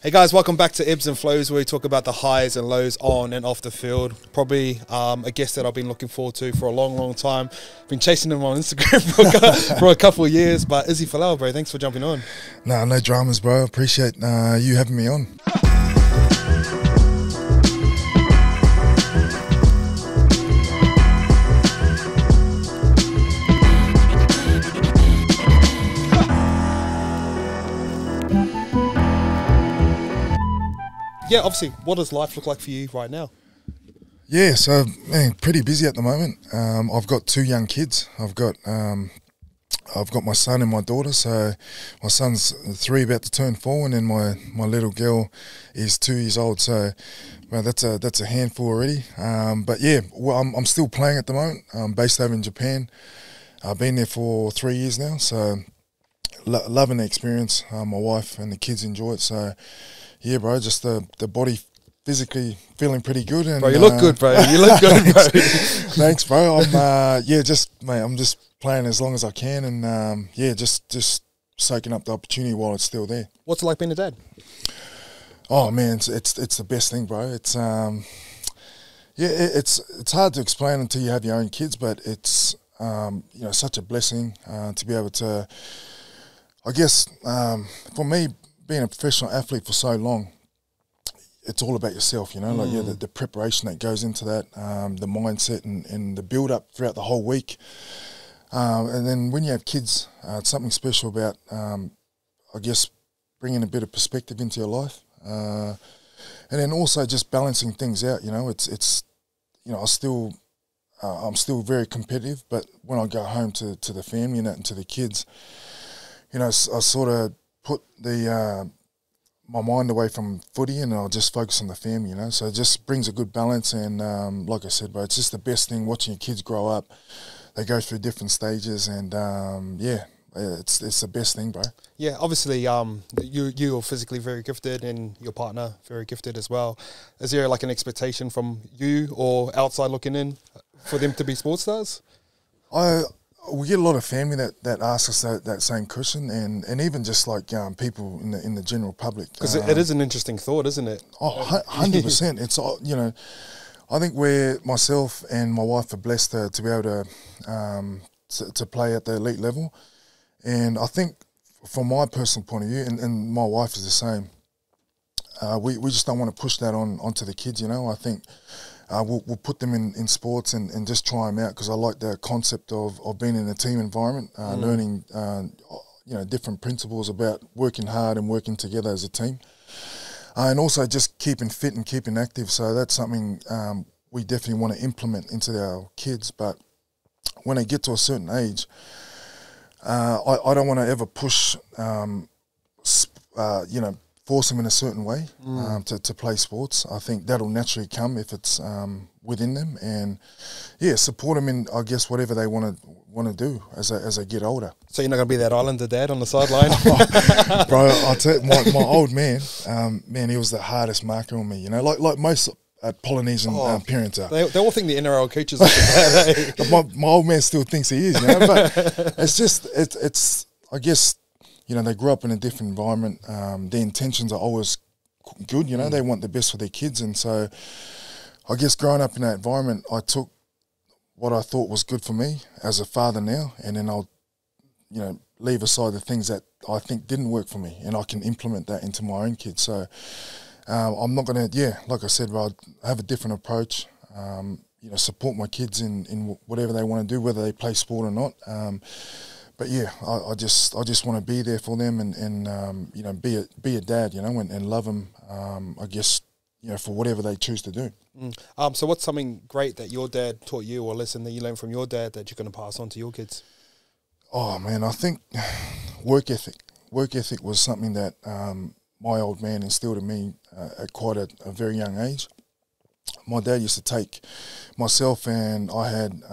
Hey guys, welcome back to Ebbs and Flows, where we talk about the highs and lows on and off the field. Probably a guest that I've been looking forward to for a long time. Been chasing him on Instagram for a couple of years, but Izzy Folau, bro, thanks for jumping on. No dramas, bro. Appreciate you having me on. Yeah, obviously, what does life look like for you right now? Yeah, so man, pretty busy at the moment. I've got two young kids. I've got my son and my daughter. So my son's 3, about to turn 4, and then my little girl is 2 years old. So well, that's a handful already. But yeah, well, I'm still playing at the moment. I'm based over in Japan. I've been there for 3 years now. So loving the experience. My wife and the kids enjoy it. So yeah, bro, just the body physically feeling pretty good. And bro, you look good, bro. You look good, bro. Thanks, bro. I'm just playing as long as I can, and just soaking up the opportunity while it's still there. What's it like being a dad? Oh man, it's the best thing, bro. It's it's hard to explain until you have your own kids, but it's such a blessing to be able to. I guess for me, being a professional athlete for so long, it's all about yourself, like the preparation that goes into that, the mindset and the build up throughout the whole week. And then when you have kids, it's something special about, I guess, bringing a bit of perspective into your life. And then also just balancing things out, I'm still very competitive, but when I go home to the family and to the kids, I sort of put my mind away from footy, and I'll just focus on the family, So it just brings a good balance, and like I said, bro, it's just the best thing watching your kids grow up. They go through different stages, and it's the best thing, bro. Yeah, obviously, you're physically very gifted, and your partner very gifted as well. Is there like an expectation from you or outside looking in for them to be sports stars? We get a lot of family that ask us that same question, and even just like people in the general public. Because it is an interesting thought, isn't it? Oh, 100%. It's I think we're, myself and my wife, are blessed to be able to play at the elite level, and I think from my personal point of view, and my wife is the same. We just don't want to push that onto the kids. I think. We'll put them in sports and just try them out, because I like the concept of being in a team environment, learning different principles about working hard and working together as a team, and also just keeping fit and keeping active. So that's something we definitely want to implement into our kids. But when they get to a certain age, I don't want to ever push force them in a certain way to play sports. I think that'll naturally come if it's within them, and support them in, I guess, whatever they want to do as they get older. So you're not going to be that Islander dad on the sideline? Bro, I tell you, my old man, he was the hardest marker on me. Like most Polynesian parents are. They all think the NRL coaches are bad. My old man still thinks he is, but it's just it's I guess. They grew up in a different environment. Their intentions are always good, They want the best for their kids. And so I guess growing up in that environment, I took what I thought was good for me as a father now, and then I'll, leave aside the things that I think didn't work for me, and I can implement that into my own kids. So I'm not going to, like I said, I'll have a different approach, support my kids in whatever they want to do, whether they play sport or not. But I just want to be there for them and be a dad, and love them. I guess for whatever they choose to do. So what's something great that your dad taught you, or lesson that you learned from your dad that you're going to pass on to your kids? Oh man, I think work ethic. Work ethic was something that my old man instilled in me at quite a very young age. My dad used to take myself, and I had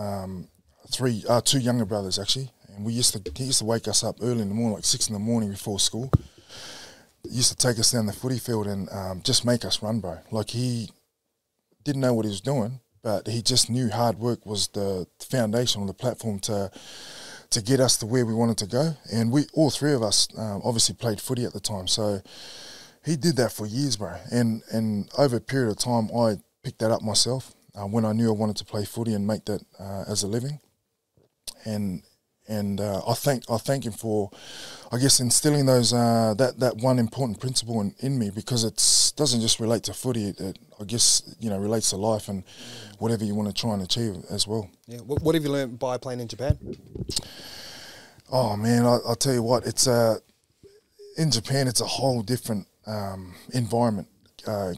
two younger brothers actually. He used to wake us up early in the morning, like 6 in the morning before school. He used to take us down the footy field and just make us run, bro. Like, he didn't know what he was doing, but he just knew hard work was the foundation or the platform to get us to where we wanted to go. And all three of us obviously played footy at the time. So he did that for years, bro. And over a period of time, I picked that up myself when I knew I wanted to play footy and make that as a living. And I thank him for, I guess, instilling those that one important principle in me, because it doesn't just relate to footy. It, I guess, relates to life and whatever you want to try and achieve as well. Yeah. What have you learned by playing in Japan? Oh man, I'll tell you what. It's in Japan, it's a whole different environment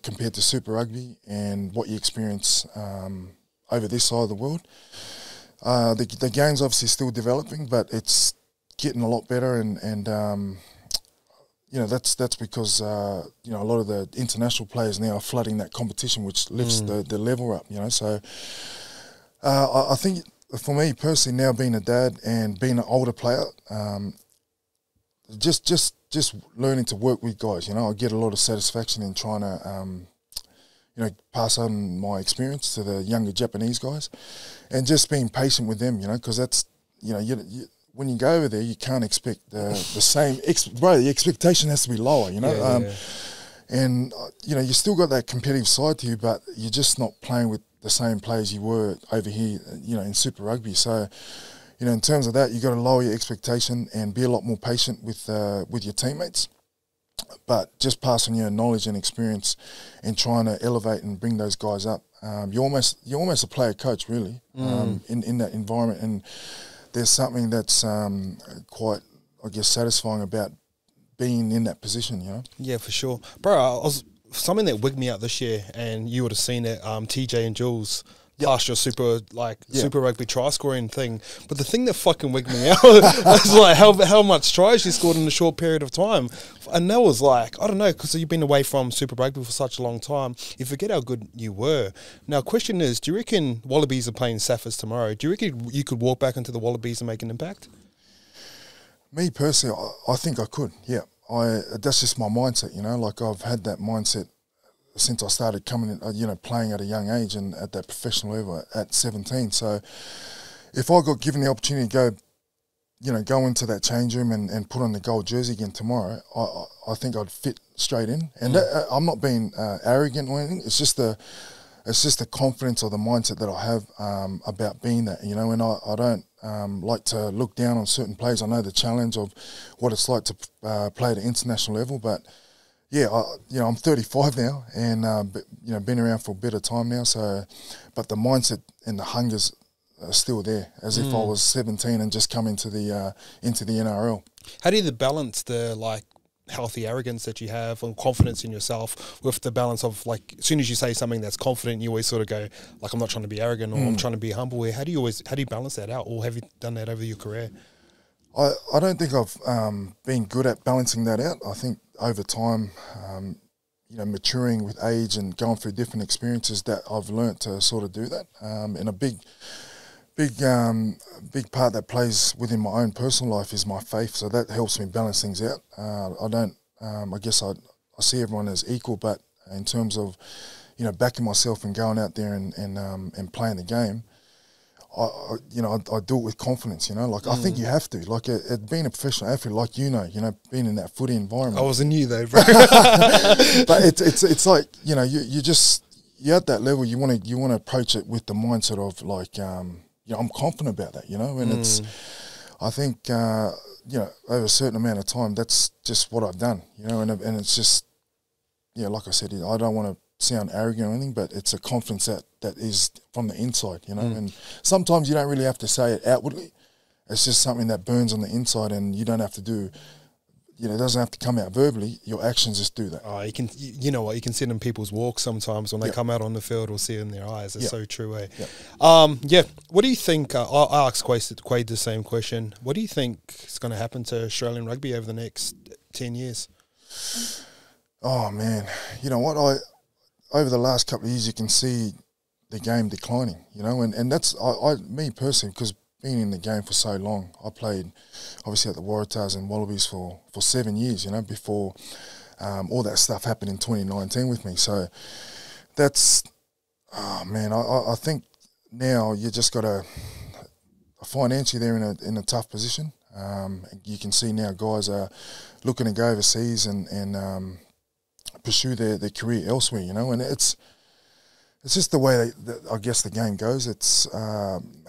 compared to Super Rugby and what you experience over this side of the world. The game's obviously still developing, but it's getting a lot better, and that's because a lot of the international players now are flooding that competition, which lifts the level up. So I think for me personally, now being a dad and being an older player, just learning to work with guys, I get a lot of satisfaction in trying to pass on my experience to the younger Japanese guys, and just being patient with them, because that's, when you go over there, you can't expect the same, bro, the expectation has to be lower, and, you still got that competitive side to you, but you're just not playing with the same players you were over here, in Super Rugby. So, in terms of that, you got to lower your expectation and be a lot more patient with your teammates. But just passing your knowledge and experience and trying to elevate and bring those guys up. You're almost a player coach, really, in that environment. And there's something that's quite, I guess, satisfying about being in that position, Yeah, for sure. Bro, something that wigged me out this year, and you would have seen it, TJ and Jules past your Super Rugby try scoring thing. But the thing that fucking wigged me out was like how much tries you scored in a short period of time. And that was like, I don't know, because you've been away from Super Rugby for such a long time, you forget how good you were. Now, question is, do you reckon Wallabies are playing Saffers tomorrow? Do you reckon you could walk back into the Wallabies and make an impact? Me personally, I think I could, yeah. That's just my mindset, like I've had that mindset since I started coming in, playing at a young age and at that professional level at 17. So if I got given the opportunity to go into that change room and put on the gold jersey again tomorrow, I think I'd fit straight in. And I'm not being arrogant or anything. It's just the confidence or the mindset that I have about being that, and I don't like to look down on certain players. I know the challenge of what it's like to play at an international level, but yeah, I'm 35 now, and been around for a bit of time now. So, but the mindset and the hunger's still there, as if I was 17 and just come into the NRL. How do you balance the healthy arrogance that you have and confidence in yourself with the balance of, like, as soon as you say something that's confident, you always sort of go like, I'm not trying to be arrogant or I'm trying to be humble. How do you balance that out, or have you done that over your career? I don't think I've been good at balancing that out. I think over time, maturing with age and going through different experiences, that I've learnt to sort of do that. And a big part that plays within my own personal life is my faith. So that helps me balance things out. I guess I see everyone as equal, but in terms of, backing myself and going out there and playing the game, I do it with confidence, I think you have to, being a professional athlete, being in that footy environment. I wasn't you though, bro. But it's like, you're at that level, you want to approach it with the mindset of I'm confident about that, and it's, I think, over a certain amount of time, that's just what I've done, and it's just, like I said, I don't want to sound arrogant or anything, but it's a confidence that is from the inside, and sometimes you don't really have to say it outwardly. It's just something that burns on the inside, and you don't have to do, it doesn't have to come out verbally. Your actions just do that. Oh, you can, you know what, you can see it in people's walks sometimes when they come out on the field, or see it in their eyes. It's so true, eh? What do you think, I asked Quade the same question. What do you think is going to happen to Australian rugby over the next 10 years? Oh man, you know what, over the last couple of years, you can see the game declining, and that's, me personally, because being in the game for so long, I played obviously at the Waratahs and Wallabies for 7 years, before all that stuff happened in 2019 with me. So that's, I think now you just got to, financially they're in a tough position. You can see now guys are looking to go overseas and pursue their career elsewhere, you know. And it's just the way I guess the game goes. It's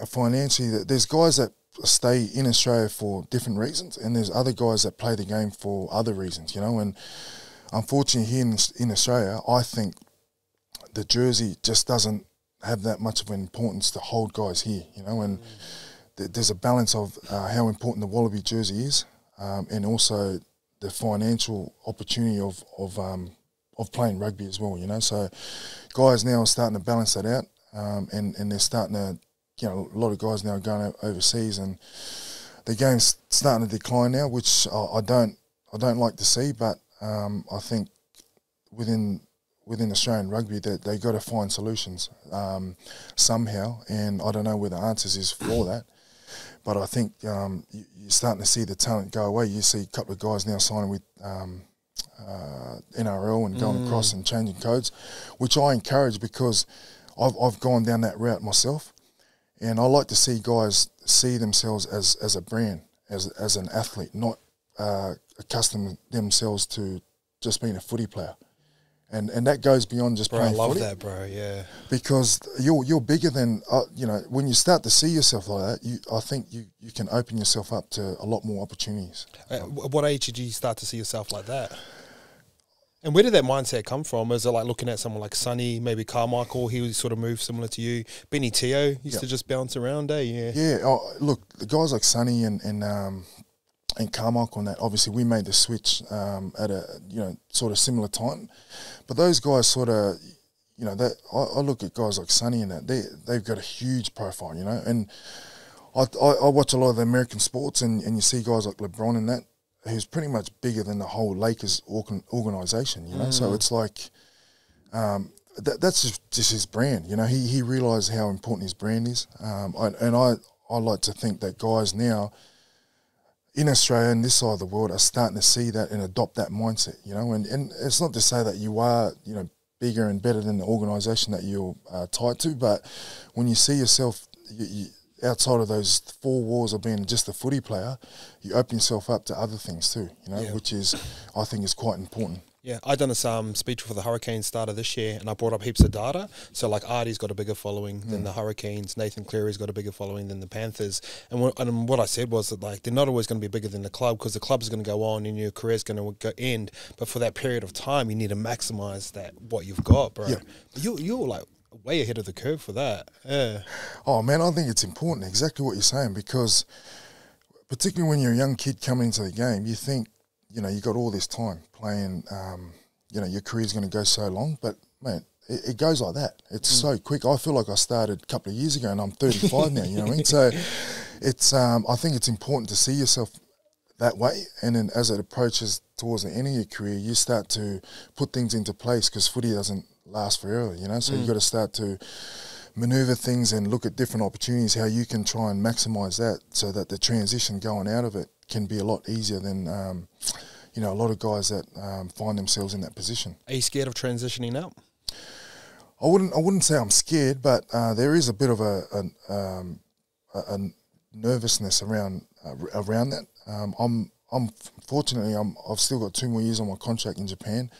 financially, there's guys that stay in Australia for different reasons, and there's other guys that play the game for other reasons, you know. And unfortunately here in Australia, I think the jersey just doesn't have that much of an importance to hold guys here, you know. And there's a balance of how important the Wallaby jersey is, and also the financial opportunity of playing rugby as well, you know. So guys now are starting to balance that out, and they're starting to, you know, a lot of guys now are going overseas, and the game's starting to decline now, which I don't like to see. But I think within Australian rugby that they got to find solutions somehow, and I don't know where the answers is for that. But I think you're starting to see the talent go away. You see a couple of guys now signing with NRL and going across and changing codes, which I encourage because I've gone down that route myself. And I like to see guys see themselves as a brand, as an athlete, not accustom themselves to just being a footy player. And that goes beyond just playing footy. I love that, bro, yeah. Because you're bigger than, you know, when you start to see yourself like that, I think you can open yourself up to a lot more opportunities. What age did you start to see yourself like that? And where did that mindset come from? Is it like looking at someone like Sonny, maybe Carmichael, he was sort of moved similar to you? Benny Teo used to just bounce around, eh? Yeah. Yeah, look, the guys like Sonny and Carmichael on that, obviously we made the switch at a, you know, sort of similar time. But those guys sort of, you know, I look at guys like Sonny and that, they've got a huge profile, you know. And I watch a lot of the American sports, and you see guys like LeBron and that, who's pretty much bigger than the whole Lakers organisation, you know. So it's like, that's just his brand, you know. He realised how important his brand is. And I like to think that guys now in Australia and this side of the world are starting to see that and adopt that mindset, you know. And it's not to say that you are, you know, bigger and better than the organisation that you're tied to, but when you see yourself outside of those four walls of being just a footy player, you open yourself up to other things too, you know, which is, I think, is quite important. Yeah, I done this speech for the Hurricanes starter this year, and I brought up heaps of data. So, like, Artie's got a bigger following than the Hurricanes. Nathan Cleary's got a bigger following than the Panthers. And what I said was that, like, they're not always going to be bigger than the club, because the club's going to go on and your career's going to end. But for that period of time, you need to maximise that what you've got, bro. Yeah. You're like way ahead of the curve for that. Yeah. Oh man, I think it's important. Exactly what you're saying, because particularly when you're a young kid coming into the game, you think, you know, you got all this time playing, you know, your career's going to go so long, but man, it goes like that. It's so quick. I feel like I started a couple of years ago and I'm 35 now, you know what I mean? So it's, I think it's important to see yourself that way, and then as it approaches towards the end of your career, you start to put things into place, because footy doesn't last forever, you know, so you've got to start to manoeuvre things and look at different opportunities, how you can try and maximise that, so that the transition going out of it can be a lot easier than, you know, a lot of guys that find themselves in that position. Are you scared of transitioning out? I wouldn't say I'm scared, but there is a bit of a nervousness around that. I'm fortunately I've still got 2 more years on my contract in Japan,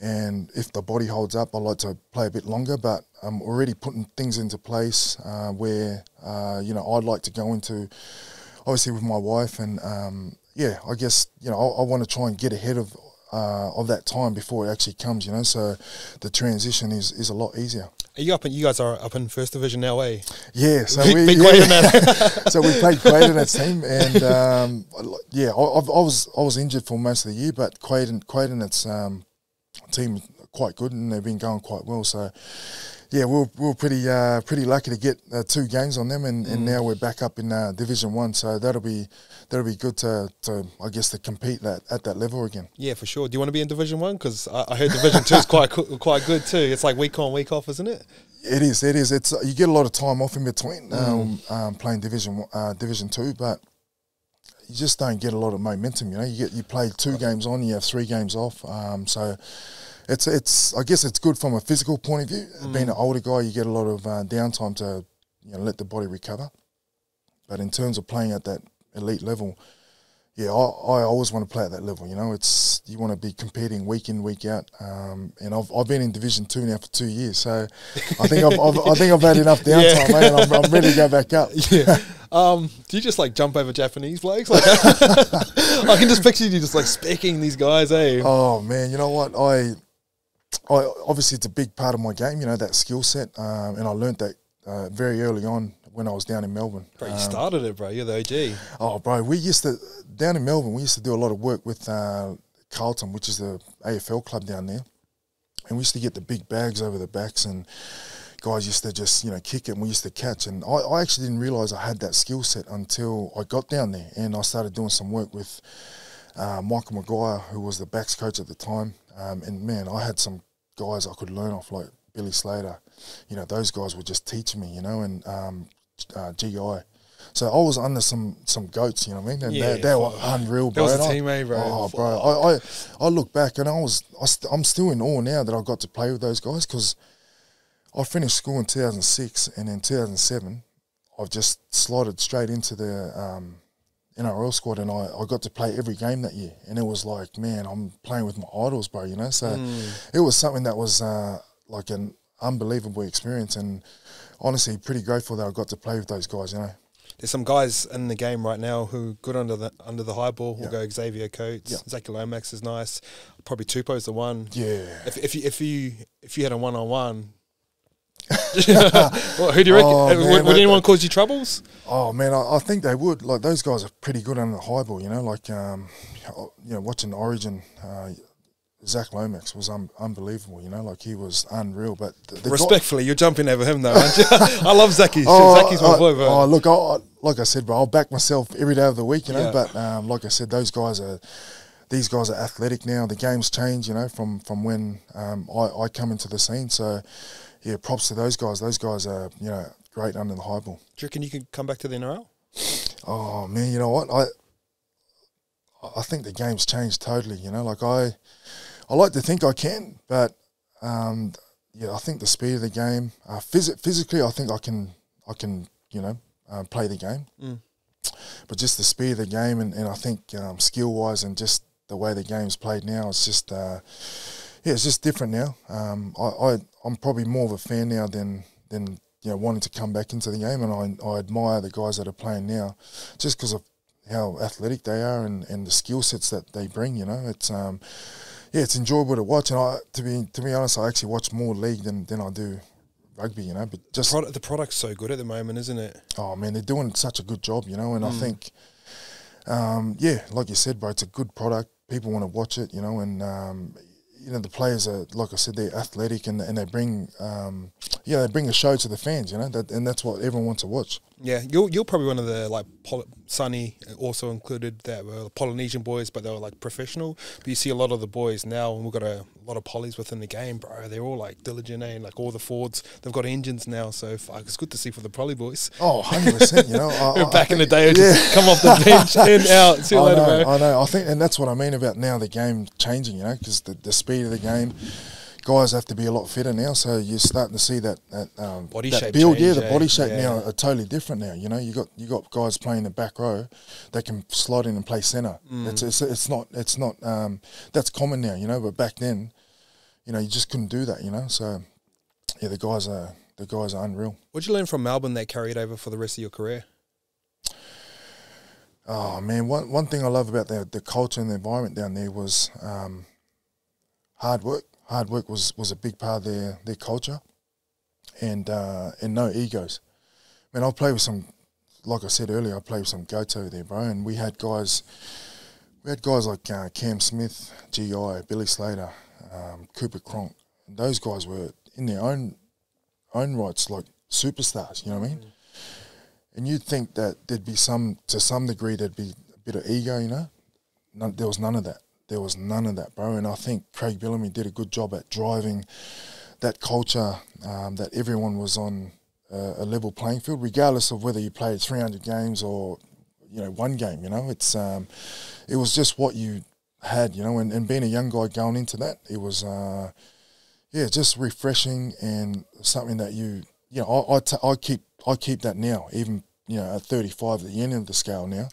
and if the body holds up, I'd like to play a bit longer. But I'm already putting things into place where you know, I'd like to go into, obviously with my wife, and yeah, I guess, you know, I want to try and get ahead of that time before it actually comes, you know, so the transition is a lot easier. Are you guys are up in First Division now, eh? Yeah, so so we played Quaid in that team, and yeah, I was injured for most of the year, but Quaid and its team quite good, and they've been going quite well. So yeah, we're pretty lucky to get 2 games on them, and now we're back up in Division 1. So that'll be good to I guess to compete at that level again. Yeah, for sure. Do you want to be in Division 1? Because I heard Division 2 is quite good too. It's like week on, week off, isn't it? It is. It's you get a lot of time off in between playing Division 2, but you just don't get a lot of momentum. You know, you play 2 games on, you have 3 games off. So it's I guess it's good from a physical point of view. Being an older guy, you get a lot of downtime to, you know, let the body recover. But in terms of playing at that elite level, yeah, I always want to play at that level. You know, it's you want to be competing week in, week out. And I've been in Division 2 now for 2 years, so I think I've had enough downtime, mate. And I'm ready to go back up. Yeah. Do you just like jump over Japanese blokes? Like, I can just picture you just like specking these guys, eh? Oh man, you know what? I obviously it's a big part of my game. You know, that skill set, and I learnt that very early on when I was down in Melbourne. Bro, you started it, bro. You're the OG. Oh, bro, we used to down in Melbourne. We used to do a lot of work with Carlton, which is the AFL club down there, and we used to get the big bags over the backs, and guys used to just kick it, and we used to catch. And I actually didn't realise I had that skill set until I got down there, and I started doing some work with Michael Maguire, who was the backs coach at the time. And man, I had some guys I could learn off, like Billy Slater. You know, those guys were just teaching me. You know, and GI. So I was under some goats, you know what I mean? And they were unreal, bro. That was a teammate, bro. Oh, bro. I look back and I'm still in awe now that I got to play with those guys, because I finished school in 2006, and in 2007 I've just slotted straight into the NRL squad, and I got to play every game that year, and it was like, man, I'm playing with my idols, bro, you know? So it was something that was like an unbelievable experience, and honestly pretty grateful that I got to play with those guys, you know. There's some guys in the game right now who good under the high ball. We'll go Xavier Coates, Zachy Lomax is nice. Probably Tupou's the one. Yeah. If you had a 1-on-1, well, who do you reckon? Man, would anyone cause you troubles? Oh man, I think they would. Like, those guys are pretty good under the high ball, you know. Like watching Origin. Zach Lomax was unbelievable, you know, like he was unreal. But respectfully, you're jumping over him though, aren't you? I love Zachy. Zachy's my boy, bro. Oh, look, like I said, bro, I'll back myself every day of the week, you know. But like I said, these guys are athletic now. The game's changed, you know, from when I come into the scene. So yeah, props to those guys. Those guys are, you know, great under the high ball. Do you reckon you can come back to the NRL? Oh man, you know what? I think the game's changed totally. You know, like I like to think I can, but I think the speed of the game, physically, I think I can, you know, play the game. But just the speed of the game, and I think skill wise, and just the way the game's played now, it's just it's just different now. I'm probably more of a fan now than wanting to come back into the game, and I admire the guys that are playing now, just because of how athletic they are and the skill sets that they bring. You know, it's it's enjoyable to watch, and to be honest, I actually watch more league than I do rugby. You know, but just the product's so good at the moment, isn't it? Oh man, they're doing such a good job. You know, and I think like you said, bro, it's a good product. People want to watch it. You know, and the players are, like I said, they're athletic, and they bring they bring a show to the fans. You know, and that's what everyone wants to watch. Yeah, you're probably one of the, like, Sonny also included, that were Polynesian boys, but they were like professional. But you see a lot of the boys now, and we've got a lot of polys within the game, bro. They're all like diligent, and like all the Fords, they've got engines now. So it's good to see for the poly boys. Oh, 100%. You know, back in the day, I'd just come off the bench, in, out. See you later, bro. I know. I think, and that's what I mean about now the game changing. You know, because the speed of the game. Guys have to be a lot fitter now, so you're starting to see that body that shape build. change, The body shape now are totally different now. You know, you got guys playing the back row that can slot in and play centre. It's not that's common now. You know, but back then, you know, you just couldn't do that. You know, so yeah, the guys are unreal. What'd you learn from Melbourne that carried over for the rest of your career? Oh man, one thing I love about the culture and the environment down there was hard work. Hard work was a big part of their culture, and no egos. I mean, I play with some, like I said earlier, I played with some goats over there, bro. And we had guys like Cam Smith, GI, Billy Slater, Cooper Cronk. And those guys were in their own rights like superstars. You know what I mean? And you'd think that there'd be to some degree, there'd be a bit of ego. You know, there was none of that. There was none of that, bro. And I think Craig Bellamy did a good job at driving that culture, that everyone was on a level playing field, regardless of whether you played 300 games or, you know, one game. You know, it was just what you had, you know. And being a young guy going into that, it was just refreshing, and something that I keep that now, even, you know, at 35, at the end of the scale now.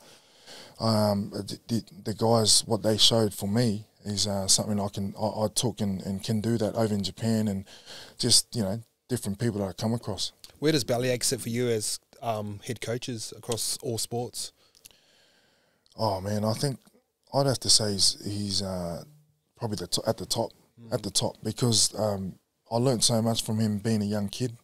the guys, what they showed for me is something I took and can do that over in Japan, and just, you know, different people that I come across. Where does Bellyache sit for you as head coaches across all sports? Oh man, I think I'd have to say he's probably at the top, because I learned so much from him being a young kid.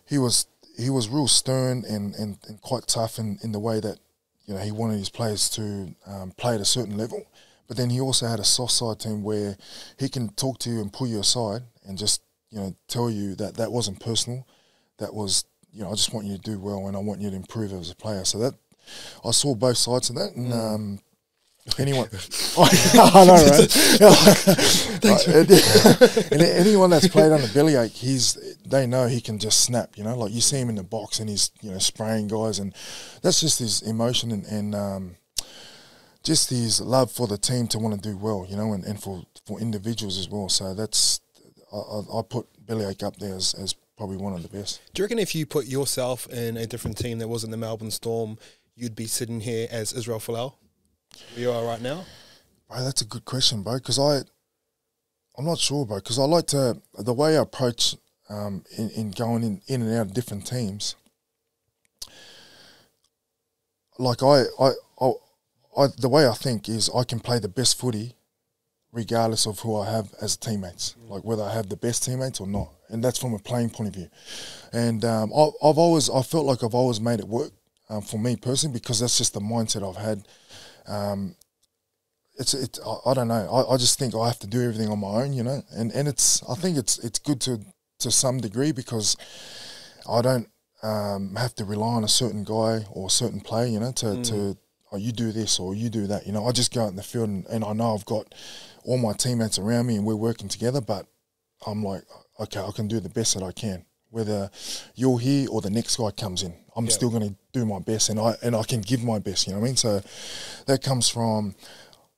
He was real stern and quite tough in the way that, you know, he wanted his players to play at a certain level. But then he also had a soft side to him where he can talk to you and pull you aside and just, you know, tell you that wasn't personal. That was, you know, I just want you to do well and I want you to improve as a player. So that, I saw both sides of that, and anyone, I know, right? And anyone that's played under Bellyache, they know he can just snap. You know, like you see him in the box and he's, you know, spraying guys, and that's just his emotion and just his love for the team to want to do well. You know, and for individuals as well. So that's I put Bellyache up there as probably one of the best. Do you reckon if you put yourself in a different team that wasn't the Melbourne Storm, you'd be sitting here as Israel Folau, where you are right now? Bro, that's a good question, bro, because I'm not sure, bro, because I like to, the way I approach in going in and out of different teams, like the way I think is I can play the best footy regardless of who I have as teammates, like whether I have the best teammates or not, and that's from a playing point of view. And I felt like I've always made it work. For me personally, because that's just the mindset I've had. I don't know. I just think I have to do everything on my own, you know. And I think it's good to some degree, because I don't have to rely on a certain guy or a certain player, you know, to oh, you do this or you do that, you know. I just go out in the field and I know I've got all my teammates around me and we're working together, but I'm like, okay, I can do the best that I can. Whether you're here or the next guy comes in, I'm still going to do my best, and I can give my best. You know what I mean? So that comes from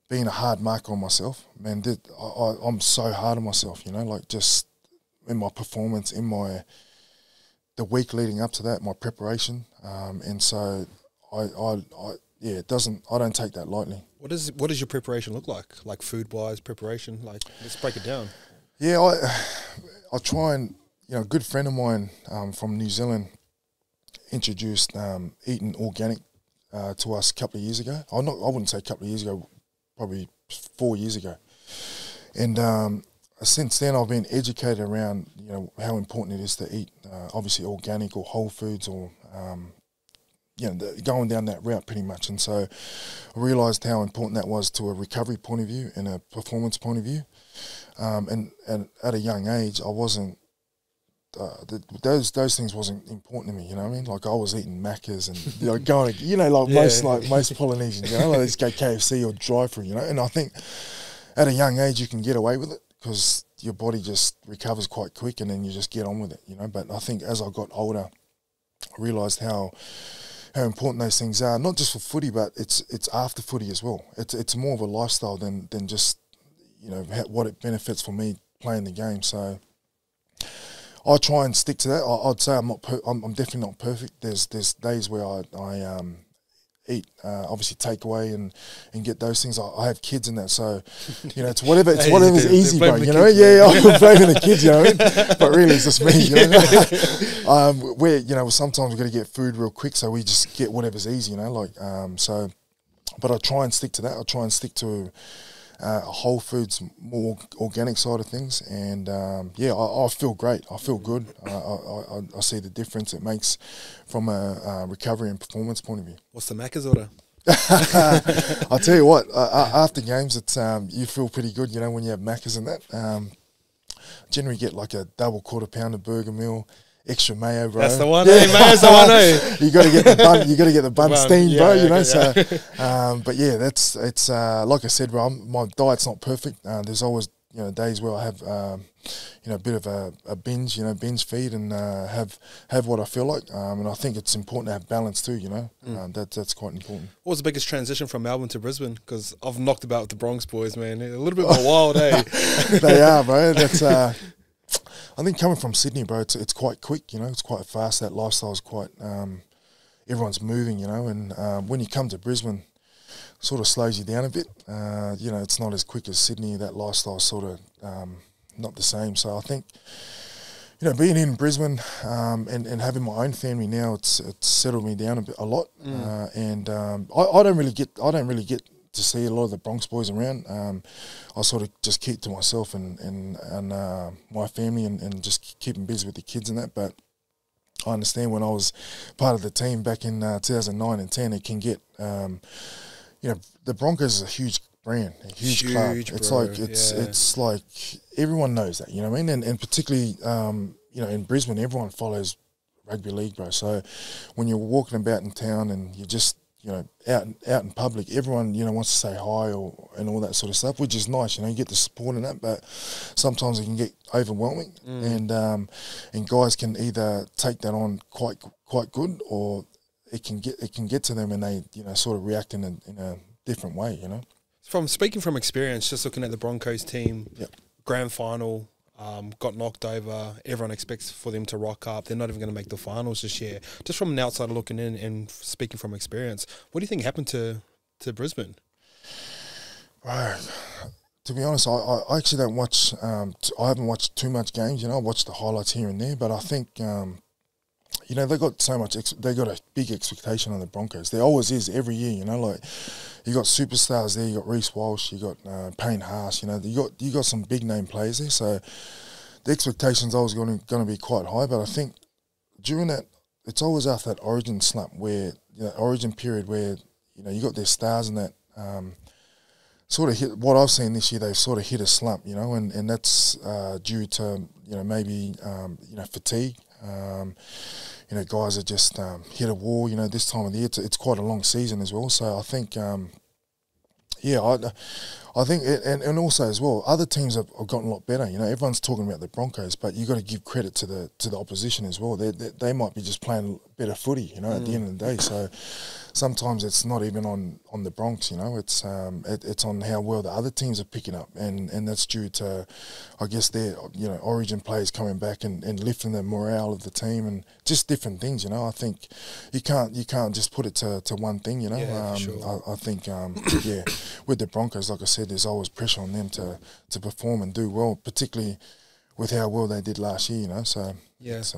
being a hard marker on myself. Man, I'm so hard on myself. You know, like just in my performance, in the week leading up to that, my preparation, and so I don't take that lightly. What does your preparation look like food wise preparation? Like, let's break it down. Yeah, I try and. You know, a good friend of mine from New Zealand introduced eating organic to us a couple of years ago. I wouldn't say a couple of years ago, probably 4 years ago. And since then, I've been educated around, you know, how important it is to eat, obviously organic or whole foods, or you know, going down that route pretty much. And so I realised how important that was to a recovery point of view and a performance point of view. And at a young age, I wasn't. Those things wasn't important to me, you know what I mean? Like I was eating Maccas and, you know, going, you know, like most Polynesians, you know, like they just go KFC or drive-through, you know. And I think at a young age you can get away with it because your body just recovers quite quick, and then you just get on with it, you know. But I think as I got older, I realised how important those things are, not just for footy, but it's after footy as well. It's more of a lifestyle than just, you know, what it benefits for me playing the game. So I try and stick to that. I'd say I'm definitely not perfect. There's days where I eat obviously takeaway and get those things. I have kids in that, so you know it's whatever's easy, bro. You know, I'm blaming the kids, you know. But really, it's just me, you know. Where, you know, sometimes we've got to get food real quick, so we just get whatever's easy, you know. Like so, but I try and stick to that. I try and stick to whole foods, more organic side of things, and I feel great. I feel good. I see the difference it makes from a recovery and performance point of view. What's the Macca's order? I'll tell you what, after games, it's you feel pretty good, you know, when you have Macca's and that. Generally get like a double quarter pounder burger meal, extra mayo, bro. That's the one. Yeah. Hey, mayo's the one. Hey. You got to get the bun. You got to get the bun steamed, bro. You know. Yeah. So, but yeah, it's like I said, bro. My diet's not perfect. There's always, you know, days where I have you know, a bit of a binge, you know, binge feed, and have what I feel like. And I think it's important to have balance too, you know. That's quite important. What was the biggest transition from Melbourne to Brisbane? Because I've knocked about with the Bronx boys, man. They're a little bit more wild, eh? They are, bro. That's I think coming from Sydney, bro, it's quite quick, you know. It's quite fast. That lifestyle is quite everyone's moving, you know, and when you come to Brisbane, sort of slows you down a bit. You know, it's not as quick as Sydney. That lifestyle's sort of not the same. So I think, you know, being in Brisbane and having my own family now, it's settled me down a lot. And I don't really get to see a lot of the Bronx boys around. I sort of just keep to myself and my family and just keeping busy with the kids and that. But I understand when I was part of the team back in 2009 and 10, it can get, you know, the Broncos is a huge brand, a huge club. It's like everyone knows that, you know what I mean? And particularly, you know, in Brisbane, everyone follows rugby league, bro. So when you're walking about in town and you're just, you know, out in public, everyone, you know, wants to say hi and all that sort of stuff, which is nice, you know, you get the support in that, but sometimes it can get overwhelming, and guys can either take that on quite good, or it can get to them and they, you know, sort of react in a different way, you know. From speaking from experience, just looking at the Broncos team, grand final, got knocked over. Everyone expects for them to rock up. They're not even going to make the finals this year. Just from an outsider looking in and speaking from experience, what do you think happened to Brisbane? Right. To be honest, I actually don't watch. I haven't watched too much games. You know, I watch the highlights here and there. But I think, you know, they got so much. They got a big expectation on the Broncos. There always is every year. You know, like you got superstars there. You got Reece Walsh. You got Payne Haas. You know, you got some big name players there. So the expectations always going to be quite high. But I think during that, it's always after that origin slump where, you know, origin period where, you know, you got their stars and that. Sort of hit what I've seen this year. They've sort of hit a slump, you know, and that's due to, you know, maybe you know, fatigue. You know, guys are just hit a wall. You know, this time of the year, it's quite a long season as well. So I think, I think, and also as well, other teams have gotten a lot better. You know, everyone's talking about the Broncos, but you got to give credit to the opposition as well. They might be just playing better footy, you know, at the end of the day. So sometimes it's not even on the Bronx, you know. It's on how well the other teams are picking up, and that's due to, I guess, their, you know, origin players coming back and lifting the morale of the team and just different things, you know. I think you can't just put it to one thing, you know. Yeah, for sure. I think with the Broncos, like I said, there's always pressure on them to perform and do well, particularly with how well they did last year, you know. So it's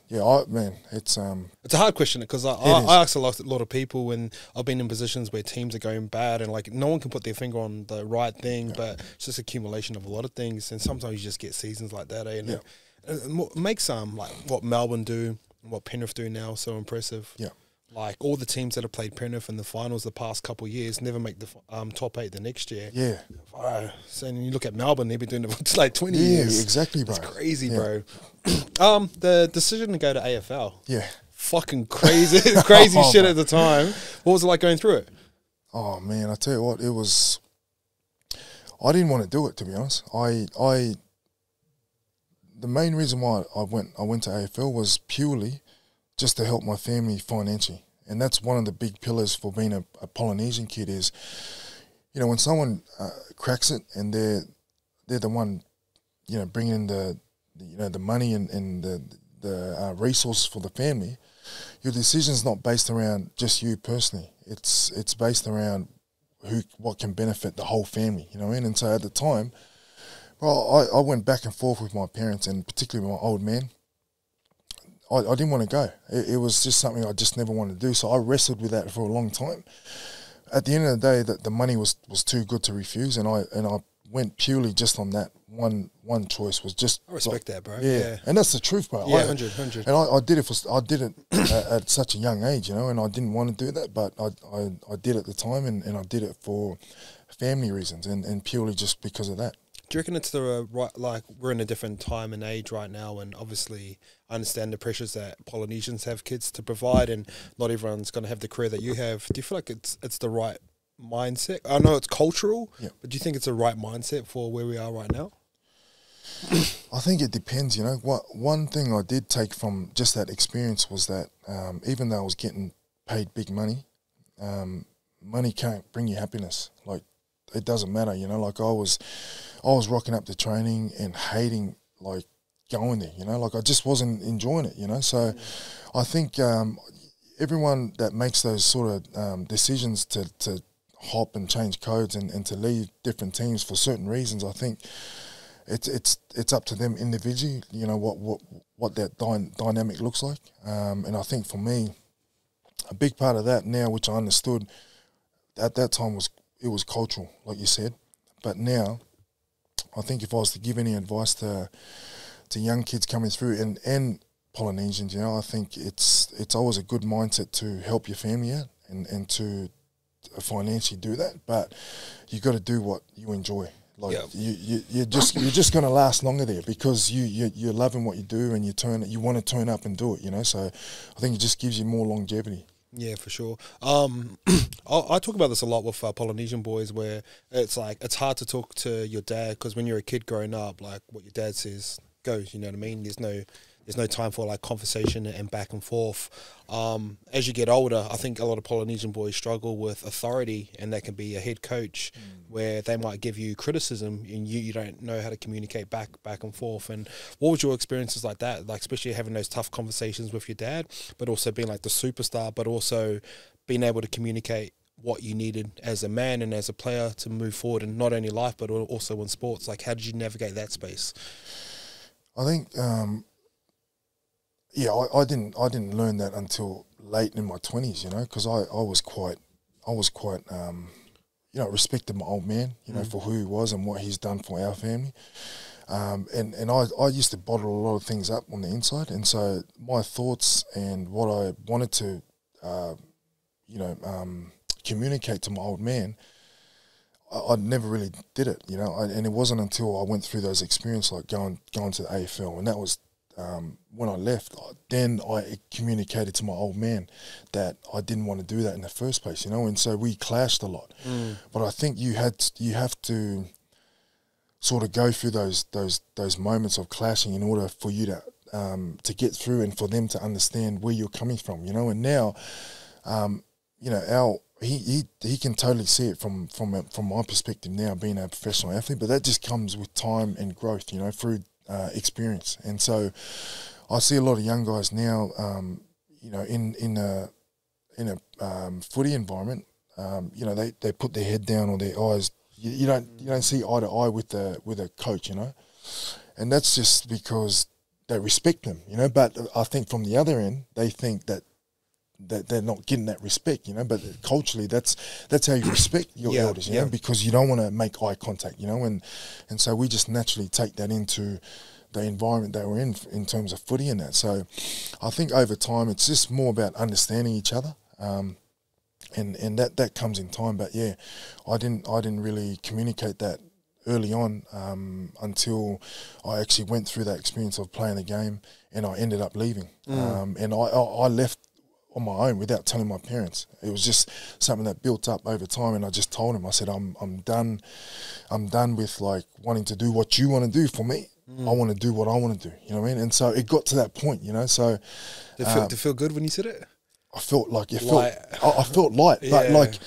it's a hard question because I ask a lot of people when I've been in positions where teams are going bad and like no one can put their finger on the right thing, but it's just accumulation of a lot of things, and sometimes you just get seasons like that, and it makes like what Melbourne do and what Penrith do now so impressive. Yeah. Like all the teams that have played Penrith in the finals the past couple of years never make the top 8 the next year. Yeah. So and you look at Melbourne, they've been doing it for like 20 years. Yeah, exactly, bro. It's crazy, bro. The decision to go to AFL. Yeah. Fucking crazy, crazy shit at the time. What was it like going through it? Oh, man, I tell you what, it was... I didn't want to do it, to be honest. The main reason why I went to AFL was purely just to help my family financially. And that's one of the big pillars for being a Polynesian kid is, you know, when someone cracks it and they're the one, you know, bringing in the money and the resources for the family, your decision's not based around just you personally. It's based around what can benefit the whole family, you know what I mean? And so at the time, well, I went back and forth with my parents and particularly my old man. I didn't want to go. It was just something I just never wanted to do. So I wrestled with that for a long time. At the end of the day, the money was too good to refuse, and I went purely just on that one choice. Was just I respect that, bro. Yeah, and that's the truth, bro. Yeah, 100. And I did it at such a young age, you know, and I didn't want to do that, but I did at the time, and I did it for family reasons and purely just because of that. Do you reckon it's the right, like we're in a different time and age right now, and obviously I understand the pressures that Polynesians have kids to provide, and not everyone's going to have the career that you have. Do you feel like it's the right mindset? I know it's cultural, but do you think it's the right mindset for where we are right now? I think it depends, you know. One thing I did take from just that experience was that even though I was getting paid big money, money can't bring you happiness. Like, it doesn't matter, you know. Like I was rocking up to training and hating like going there, you know. Like I just wasn't enjoying it, you know. So I think everyone that makes those sort of decisions to hop and change codes and to leave different teams for certain reasons, I think it's up to them individually, you know, what that dynamic looks like. And I think for me, a big part of that now, which I understood at that time, it was cultural, like you said. But now, I think if I was to give any advice to young kids coming through and Polynesians, you know, I think it's always a good mindset to help your family out and to financially do that. But you got to do what you enjoy. Like you're just going to last longer there because you're loving what you do and you want to turn up and do it, you know. So I think it just gives you more longevity. Yeah, for sure. I talk about this a lot with Polynesian boys, where it's like it's hard to talk to your dad because when you're a kid growing up, like what your dad says goes. You know what I mean? There's no time for like conversation and back and forth. As you get older, I think a lot of Polynesian boys struggle with authority, and that can be a head coach where they might give you criticism and you don't know how to communicate back and forth. And what was your experiences like that? Like especially having those tough conversations with your dad, but also being like the superstar, but also being able to communicate what you needed as a man and as a player to move forward in not only life but also in sports. Like how did you navigate that space? I think I didn't learn that until late in my 20s, you know, because I was quite you know, respected my old man, you know, for who he was and what he's done for our family. And I used to bottle a lot of things up on the inside, and so my thoughts and what I wanted to you know, communicate to my old man, I never really did it, you know. And it wasn't until I went through those experiences, like going to the AFL, and that was when I left. Then I communicated to my old man that I didn't want to do that in the first place, you know. And so we clashed a lot. But I think you have to sort of go through those moments of clashing in order for you to get through and for them to understand where you're coming from, you know. And now, you know, he can totally see it from my perspective now, being a professional athlete. But that just comes with time and growth, you know, through experience. And so I see a lot of young guys now, you know, in a footy environment, you know, they put their head down or their eyes. You don't see eye to eye with a coach, you know, and that's just because they respect them, you know. But I think from the other end, they think that they're not getting that respect, you know. But culturally, that's how you respect your elders, you know, because you don't want to make eye contact, you know. And so we just naturally take that into the environment that we're in terms of footy and that. So I think over time, it's just more about understanding each other, and that comes in time. But yeah, I didn't really communicate that early on until I actually went through that experience of playing the game, and I ended up leaving. And I left on my own without telling my parents. It was just something that built up over time, and I just told him, I said, I'm done with like wanting to do what you want to do for me. I want to do what I want to do, you know what I mean? And so it got to that point, you know. So Did it feel good when you said it? I felt like I felt light, but like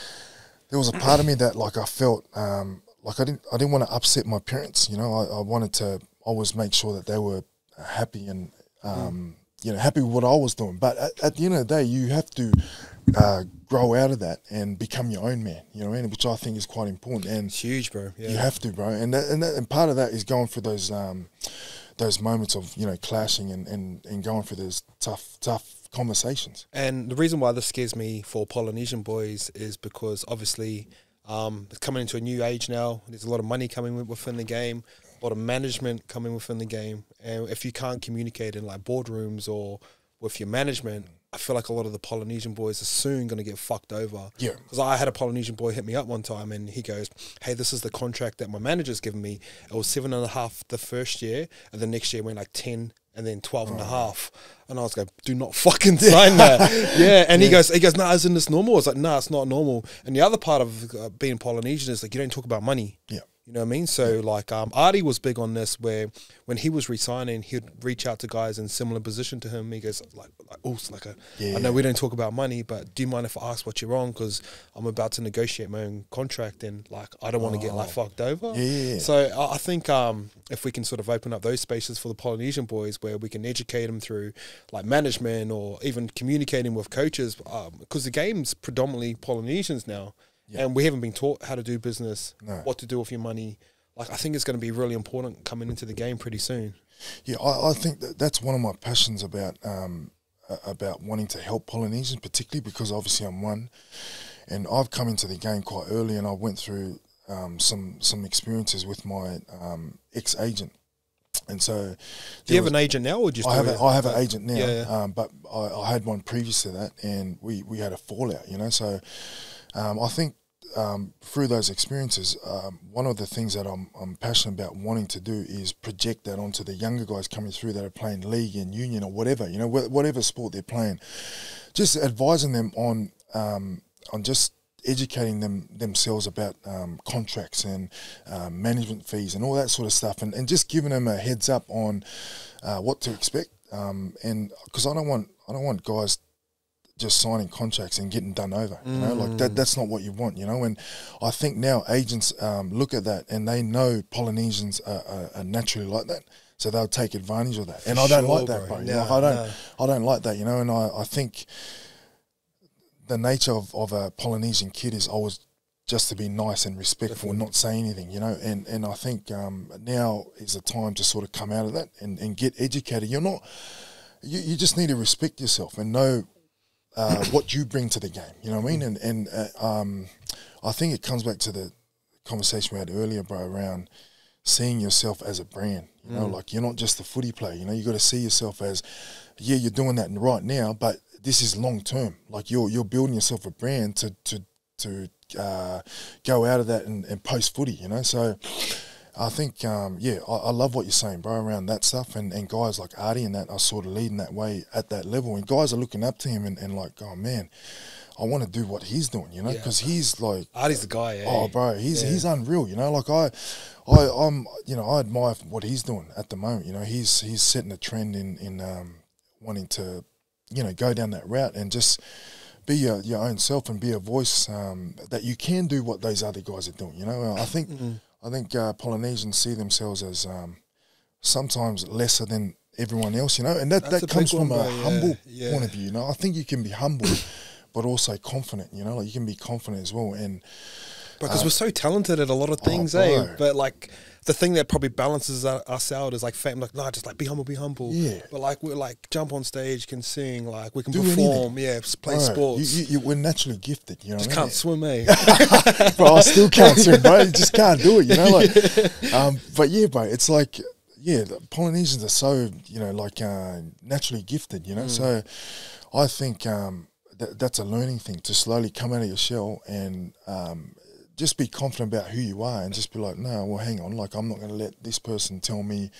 there was a part of me that like I felt like I didn't want to upset my parents, you know. I wanted to always make sure that they were happy and you know, happy with what I was doing. But at the end of the day, you have to grow out of that and become your own man, you know, which I think is quite important. And it's huge, bro. Yeah. You have to, bro. And part of that is going through those moments of, you know, clashing and going through those tough conversations. And the reason why this scares me for Polynesian boys is because obviously it's coming into a new age now. There's a lot of money coming within the game, a lot of management coming within the game. And if you can't communicate in like boardrooms or with your management, I feel like a lot of the Polynesian boys are soon going to get fucked over. Yeah. Because I had a Polynesian boy hit me up one time and he goes, hey, this is the contract that my manager's given me. It was 7.5 the first year, and the next year went like 10 and then 12.5. And I was like, do not fucking sign that. Yeah. And he goes, nah, isn't this normal? I was like, nah, it's not normal. And the other part of being Polynesian is like, you don't talk about money. Yeah. You know what I mean? So like Artie was big on this, where when he was resigning, he'd reach out to guys in similar position to him. He goes oh, it's like I know we don't talk about money, but do you mind if I ask what you're on? Because I'm about to negotiate my own contract, and like I don't want to get like fucked over. So I think if we can sort of open up those spaces for the Polynesian boys, where we can educate them through like management or even communicating with coaches, because the game's predominantly Polynesians now. And we haven't been taught how to do business, what to do with your money. Like, I think it's going to be really important coming into the game pretty soon. Yeah, I think that's one of my passions about wanting to help Polynesians, particularly because obviously I'm one, and I've come into the game quite early, and I went through some experiences with my ex-agent. And so, do you have an agent now, or just I have an agent now, but I had one previous to that, and we had a fallout, you know. So I think through those experiences, one of the things that I'm passionate about wanting to do is project that onto the younger guys coming through that are playing league and union or whatever, you know, whatever sport they're playing, just advising them on just educating themselves about contracts and management fees and all that sort of stuff, and just giving them a heads up on what to expect, and because I don't want guys just signing contracts and getting done over, you know, like that's not what you want, you know. And I think now agents look at that and they know Polynesians are naturally like that, so they'll take advantage of that. And I don't like that, bro. I don't like that, you know. And I think the nature of a Polynesian kid is always just to be nice and respectful and not say anything, you know. And I think now is the time to sort of come out of that and get educated. You just need to respect yourself and know what you bring to the game, you know what I mean? And I think it comes back to the conversation we had earlier, bro, around seeing yourself as a brand, you know, like you're not just a footy player, you know, you got to see yourself as, you're doing that right now, but this is long term. Like you're building yourself a brand to go out of that and post footy, you know. So I think, I love what you're saying, bro, around that stuff. And guys like Artie and that are sort of leading that way at that level. And guys are looking up to him and like, oh, man, I want to do what he's doing, you know, because he's like... Artie's the guy, yeah. Oh, bro, he's unreal, you know. Like, I'm, you know, I admire what he's doing at the moment, you know. He's setting a trend in wanting to, you know, go down that route and just be your own self and be a voice that you can do what those other guys are doing, you know. I think... I think Polynesians see themselves as sometimes lesser than everyone else, you know, and that comes from a humble point of view, you know. I think you can be humble, but also confident, you know, like you can be confident as well. And because we're so talented at a lot of things, but like the thing that probably balances us out is like fame. Like, no, just like be humble. Yeah. But like we're like jump on stage, can sing, like we can perform, play sports. We're naturally gifted, you know. Just can't swim, eh? Bro, I still can't swim, bro. You just can't do it, you know. Like, but yeah, bro, it's like the Polynesians are so, you know, like naturally gifted, you know. So I think that's a learning thing, to slowly come out of your shell and just be confident about who you are and just be like, no, well, hang on, like I'm not going to let this person tell me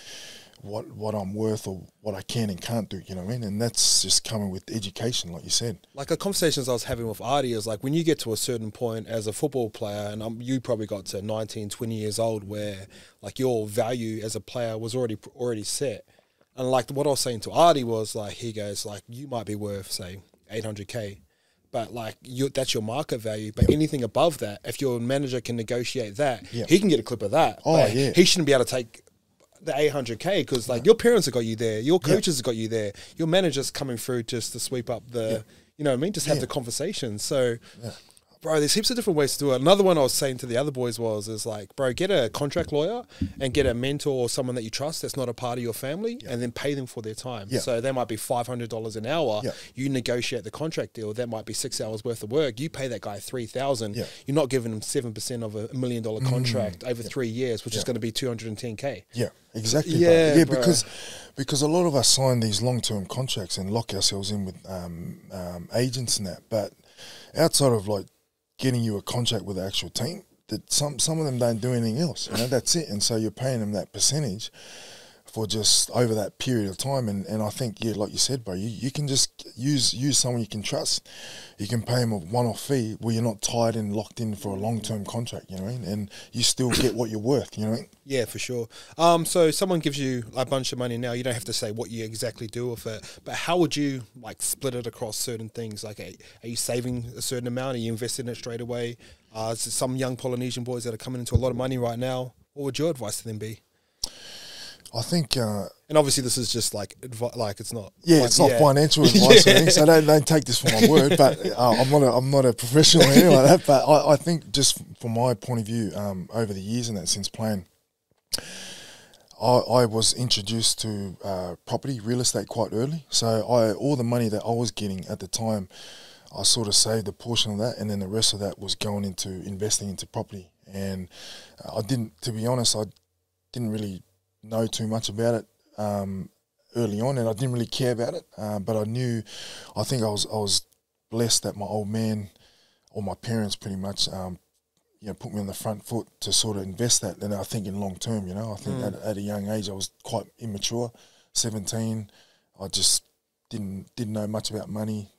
what I'm worth or what I can and can't do, you know what I mean? And that's just coming with education, like you said. Like the conversations I was having with Artie is like when you get to a certain point as a football player, and you probably got to 19, 20 years old where like your value as a player was already set. And like what I was saying to Artie was like, he goes like, you might be worth, say, 800K. But like that's your market value. But anything above that, if your manager can negotiate that, he can get a clip of that. Oh, he shouldn't be able to take the 800K because like your parents have got you there, your coaches have got you there, your manager's coming through just to sweep up the, you know what I mean? Just have the conversation. So, bro, there's heaps of different ways to do it. Another one I was saying to the other boys is like, bro, get a contract lawyer and get a mentor or someone that you trust that's not a part of your family and then pay them for their time. So that might be $500 an hour. You negotiate the contract deal. That might be 6 hours worth of work. You pay that guy $3,000. You're not giving him 7% of $1 million contract over 3 years, which is going to be $210K. Yeah, exactly. Yeah, because a lot of us sign these long-term contracts and lock ourselves in with agents and that. But outside of like getting you a contract with the actual team, that some of them don't do anything else, you know, that's it. And so you're paying them that percentage for just over that period of time. And I think, yeah, like you said, bro, you can just use someone you can trust. You can pay them a one-off fee where you're not tied and locked in for a long-term contract, you know what I mean? And you still get what you're worth, you know what I mean? Yeah, for sure. So someone gives you a bunch of money now. You don't have to say what you exactly do with it, but how would you like split it across certain things? Like, are you saving a certain amount? Are you investing it straight away? Some young Polynesian boys that are coming into a lot of money right now. What would your advice to them be? I think, and obviously this is just like it's not. Yeah, like, it's not financial advice or anything, so don't take this for my word. But I'm not a professional or anything like that. But I think just from my point of view, over the years and that since playing, I was introduced to property, real estate quite early. So all the money that I was getting at the time, I sort of saved a portion of that, and then the rest of that was going into investing into property. And to be honest, I didn't really know too much about it early on, and I didn't really care about it. But I think I was blessed that my old man, or my parents pretty much, put me on the front foot to sort of invest that. And I think in long term, I think at a young age I was quite immature, 17. I just didn't know much about money.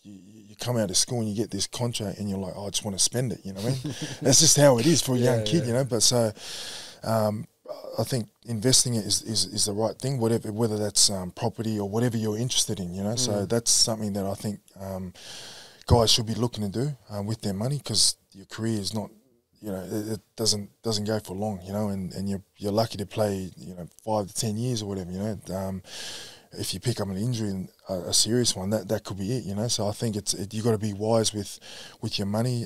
You come out of school and you get this contract and you're like, I just want to spend it, you know what I mean? That's just how it is for a young kid, But so I think investing it is the right thing, whether that's property or whatever you're interested in, So that's something that I think guys should be looking to do with their money, because your career is not, it doesn't go for long, and you're lucky to play, 5 to 10 years or whatever, If you pick up an injury, a serious one, that could be it, So I think you got to be wise with your money.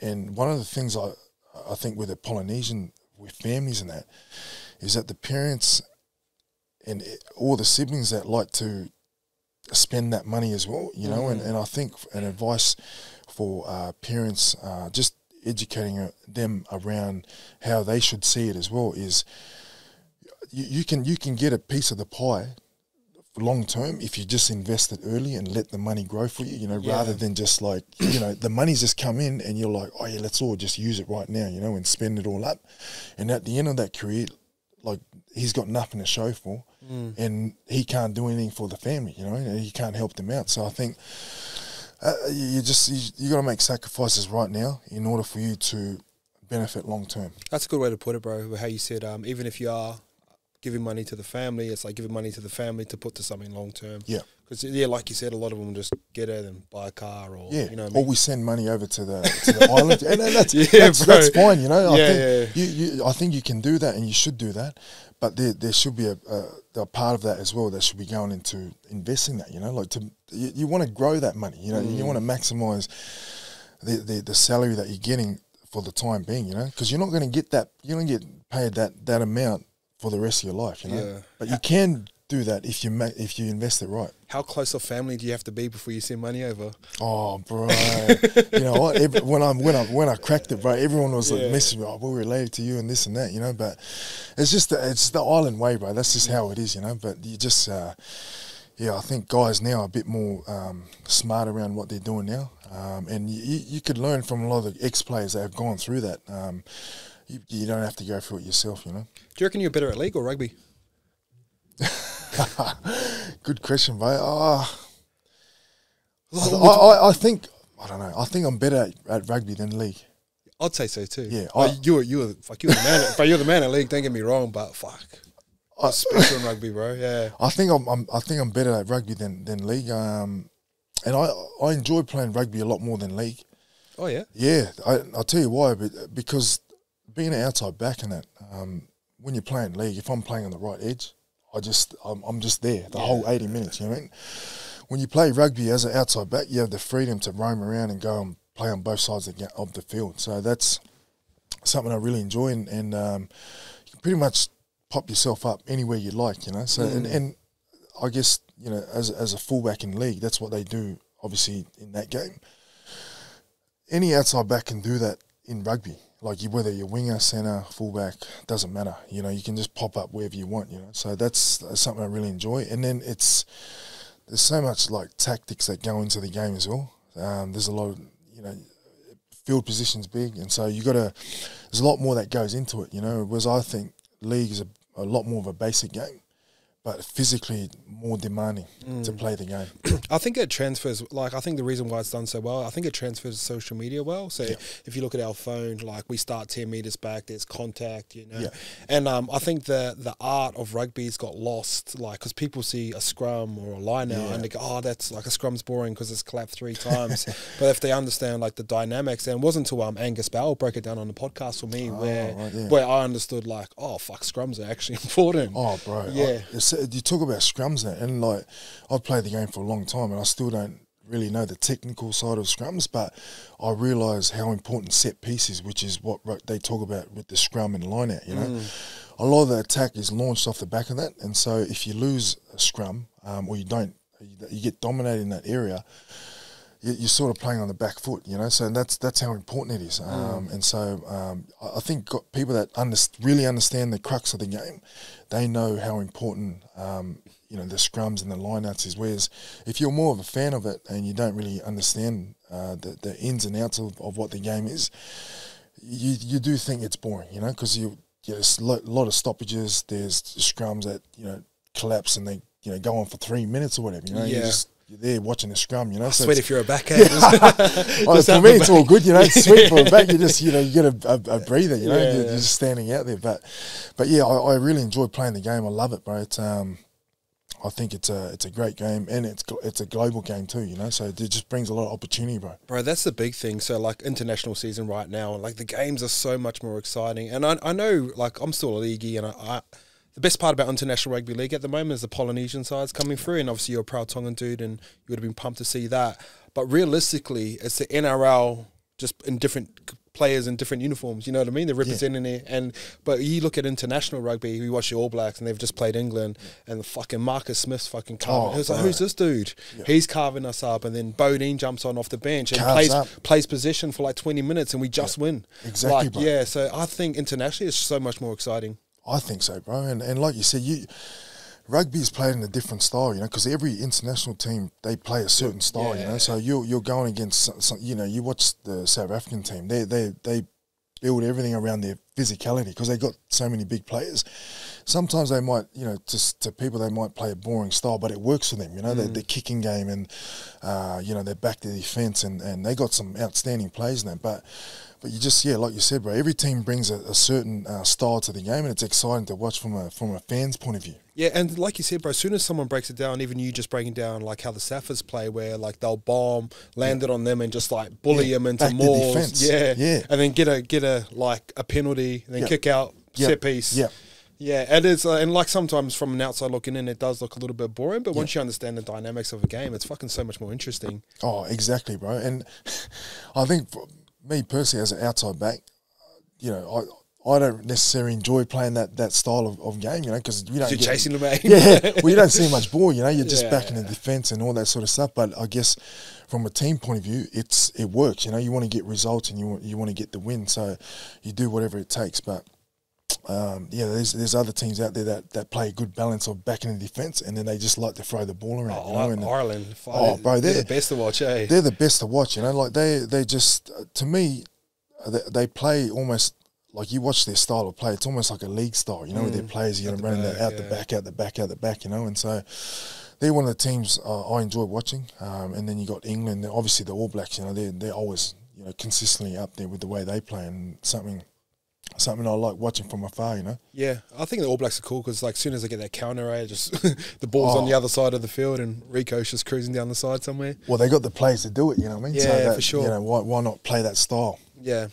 And one of the things I think with the Polynesian, with families and that, is that the parents and all the siblings that like to spend that money as well, and I think an advice for parents, just educating them around how they should see it as well, is you can get a piece of the pie long term if you just invest it early and let the money grow for you, rather than just like, the money's just come in and you're like, oh yeah, let's all just use it right now, and spend it all up. And at the end of that career, like, he's got nothing to show for, and he can't do anything for the family, and he can't help them out. So I think you got to make sacrifices right now in order for you to benefit long term. That's a good way to put it, bro. How you said, even if you are giving money to the family, it's like giving money to the family to put to something long term. Yeah. Because, like you said, a lot of them just get it and buy a car, or, or we send money over to the island. And that's fine, I think you can do that and you should do that. But there should be a part of that as well that should be going into investing that, you want to grow that money, you want to maximize the salary that you're getting for the time being, because you're not going to get that, you're going to get paid that amount for the rest of your life, But you can do that if you invest it right. How close of family do you have to be before you send money over? Oh, bro, you know what? When I cracked it, bro, everyone was like messaging me, we're related to you and this and that, But it's the island way, bro. That's just how it is, But you just, I think guys now are a bit more smart around what they're doing now, and you could learn from a lot of the ex-players that have gone through that. You don't have to go through it yourself, Do you reckon you're better at league or rugby? Good question, bro. I think, I don't know. I think I'm better at rugby than league. I'd say so too. Yeah, you're the man. But you're the man at league. Don't get me wrong, but special in rugby, bro. Yeah. I think I'm better at rugby than league. And I enjoy playing rugby a lot more than league. Oh yeah. Yeah, I'll tell you why. Because being an outside back in that, when you're playing league, if I'm playing on the right edge, I'm just there the whole 80 minutes, you know what I mean? When you play rugby as an outside back, you have the freedom to roam around and go and play on both sides of the field. So that's something I really enjoy, and you can pretty much pop yourself up anywhere you like, So and I guess, as a fullback in league, that's what they do, obviously, in that game. Any outside back can do that in rugby. Like, whether you're winger, centre, fullback, doesn't matter. You can just pop up wherever you want, So that's something I really enjoy. And then there's so much, like, tactics that go into the game as well. There's a lot of, field position's big. And so there's a lot more that goes into it, Whereas I think league is a lot more of a basic game, but physically more demanding to play the game. I think it transfers, like, I think the reason why it's done so well, I think it transfers to social media well. So if you look at our phone, like, we start 10 metres back, there's contact, you know. Yeah. And I think the art of rugby's got lost, like, because people see a scrum or a line out and they go, oh, that's like a scrum's boring because it's clapped 3 times. But if they understand, like, the dynamics, and it wasn't until Angus Bowell broke it down on the podcast for me where I understood, like, oh, fuck, scrums are actually important. Oh, bro. Yeah. You talk about scrums there, and like I've played the game for a long time, and I still don't really know the technical side of scrums, but I realise how important set piece is, which is what they talk about with the scrum and line out. You know, a lot of the attack is launched off the back of that, and so if you lose a scrum or you don't, you get dominated in that area. You're sort of playing on the back foot, you know, so that's how important it is. And so I think people that really understand the crux of the game, they know how important, you know, the scrums and the lineouts is. Whereas if you're more of a fan of it and you don't really understand the ins and outs of what the game is, you do think it's boring, you know, because there's a lot of stoppages, there's scrums that, you know, collapse and they, you know, go on for 3 minutes or whatever, you know. You're there watching the scrum, you know. So sweet if you're a backhand. For me, it's all good, you know. It's sweet for a back. You just, you know, you get a breather, you know. You're just standing out there. But yeah, I really enjoy playing the game. I love it, bro. It's I think it's a great game, and it's a global game too, you know. So it just brings a lot of opportunity, bro. Bro, that's the big thing. So like international season right now, like the games are so much more exciting. And I know, like, I'm still a leaguey, and the best part about International Rugby League at the moment is the Polynesian sides coming through, and obviously you're a proud Tongan dude and you would have been pumped to see that. But realistically, it's the NRL just in different players in different uniforms, you know what I mean? They're representing it. But you look at international rugby, you watch the All Blacks and they've just played England, and the fucking Marcus Smith's fucking carving. It's like, who's this dude? Yeah. He's carving us up, and then Bodine jumps on off the bench and plays possession for like 20 minutes and we just win. Exactly, like, yeah, so I think internationally it's so much more exciting. I think so, bro. And like you said, rugby is played in a different style, you know, because every international team, they play a certain style, you know. So you're going against, you know, you watch the South African team, they build everything around their physicality because they got so many big players. Sometimes they might, you know, just to people, they might play a boring style, but it works for them, you know, the kicking game and, you know, they're back to defence and they got some outstanding plays in that. But you just, like you said, bro, every team brings a certain style to the game, and it's exciting to watch from a fan's point of view. Yeah, and like you said, bro, as soon as someone breaks it down, even you just breaking down like how the Saffers play, where like they'll bomb, land it on them, and just like bully them into mauls, and then get a like a penalty, and then kick out, set piece. Yeah, and it's and like sometimes from an outside looking in, it does look a little bit boring, but once you understand the dynamics of a game, it's fucking so much more interesting. Oh, exactly, bro. And I think for me personally, as an outside back, you know, I don't necessarily enjoy playing that style of game, you know, because you don't you're chasing the man. Well, you don't see much ball, you know. You're just back in the defence and all that sort of stuff. But I guess from a team point of view, it works. You know, you want to get results and you want to get the win, so you do whatever it takes. But there's other teams out there that play a good balance of back in the defence, and then they just like to throw the ball around. You know? And Ireland, bro, they're the best to watch. They're the best to watch. You know, like they just to me, they play almost. Like you watch their style of play, it's almost like a league style, you know, with their players, you know, running out the back, you know, and so they're one of the teams I enjoy watching. And then you got England, obviously the All Blacks, you know, they're always, you know, consistently up there with the way they play, and something I like watching from afar, you know. Yeah, I think the All Blacks are cool because like as soon as they get that counter, just the ball's on the other side of the field and Rico's just cruising down the side somewhere. Well, they got the players to do it, you know what I mean? Yeah, so that, for sure. You know, why not play that style? Yeah.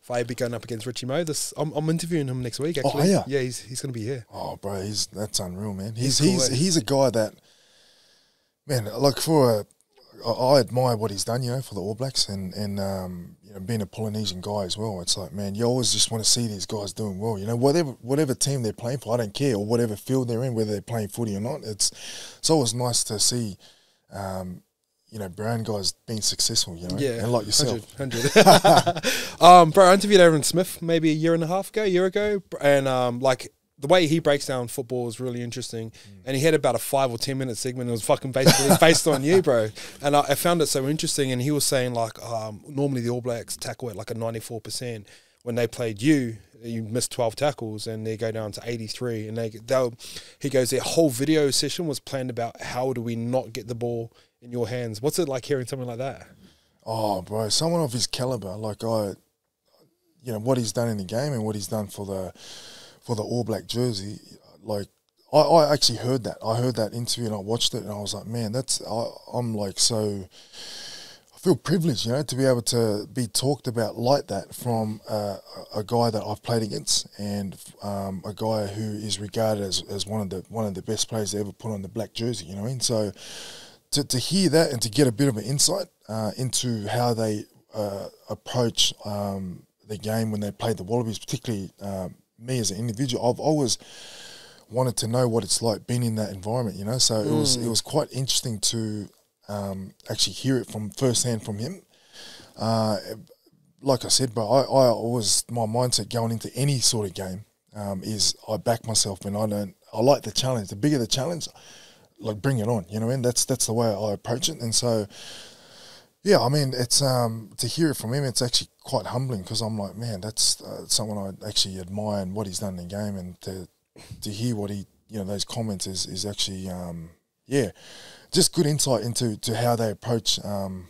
I'll be going up against Richie Moe. I'm interviewing him next week. Actually, yeah, he's going to be here. Oh, bro, that's unreal, man. He's a guy that, man, like I admire what he's done, you know, for the All Blacks, and you know, being a Polynesian guy as well. It's like, man, you always just want to see these guys doing well, you know, whatever team they're playing for, I don't care, or whatever field they're in, whether they're playing footy or not. It's always nice to see. You know, brown guys being successful, you know, and like yourself. 100. Bro, I interviewed Aaron Smith maybe a year ago, and like the way he breaks down football is really interesting. And he had about a 5 or 10 minute segment. It was fucking basically based on you, bro. And I found it so interesting. And he was saying like, normally the All Blacks tackle at like a 94%. when they played you missed 12 tackles and they go down to 83, and he goes, their whole video session was planned about how do we not get the ball in your hands. What's it like hearing something like that? Oh, bro, someone of his caliber, like what he's done in the game and what he's done for the All Black jersey, like I actually heard that. I heard that interview and I watched it and I was like, man, I'm like so. I feel privileged, to be able to be talked about like that from a guy that I've played against, and a guy who is regarded as one of the best players to ever put on the black jersey. You know what I mean? So to hear that and to get a bit of an insight into how they approach the game when they play the Wallabies, particularly me as an individual, I've always wanted to know what it's like being in that environment. So it was quite interesting to. Actually hear it from firsthand from him. Like I said, bro, I always, my mindset going into any sort of game is I back myself, and I like the challenge. The bigger the challenge, like bring it on, you know what I mean? That's the way I approach it. And so, yeah, I mean, it's to hear it from him, it's actually quite humbling, because I'm like, man, that's someone I actually admire and what he's done in the game, and to hear what he, those comments is actually, just good insight into how they approach. It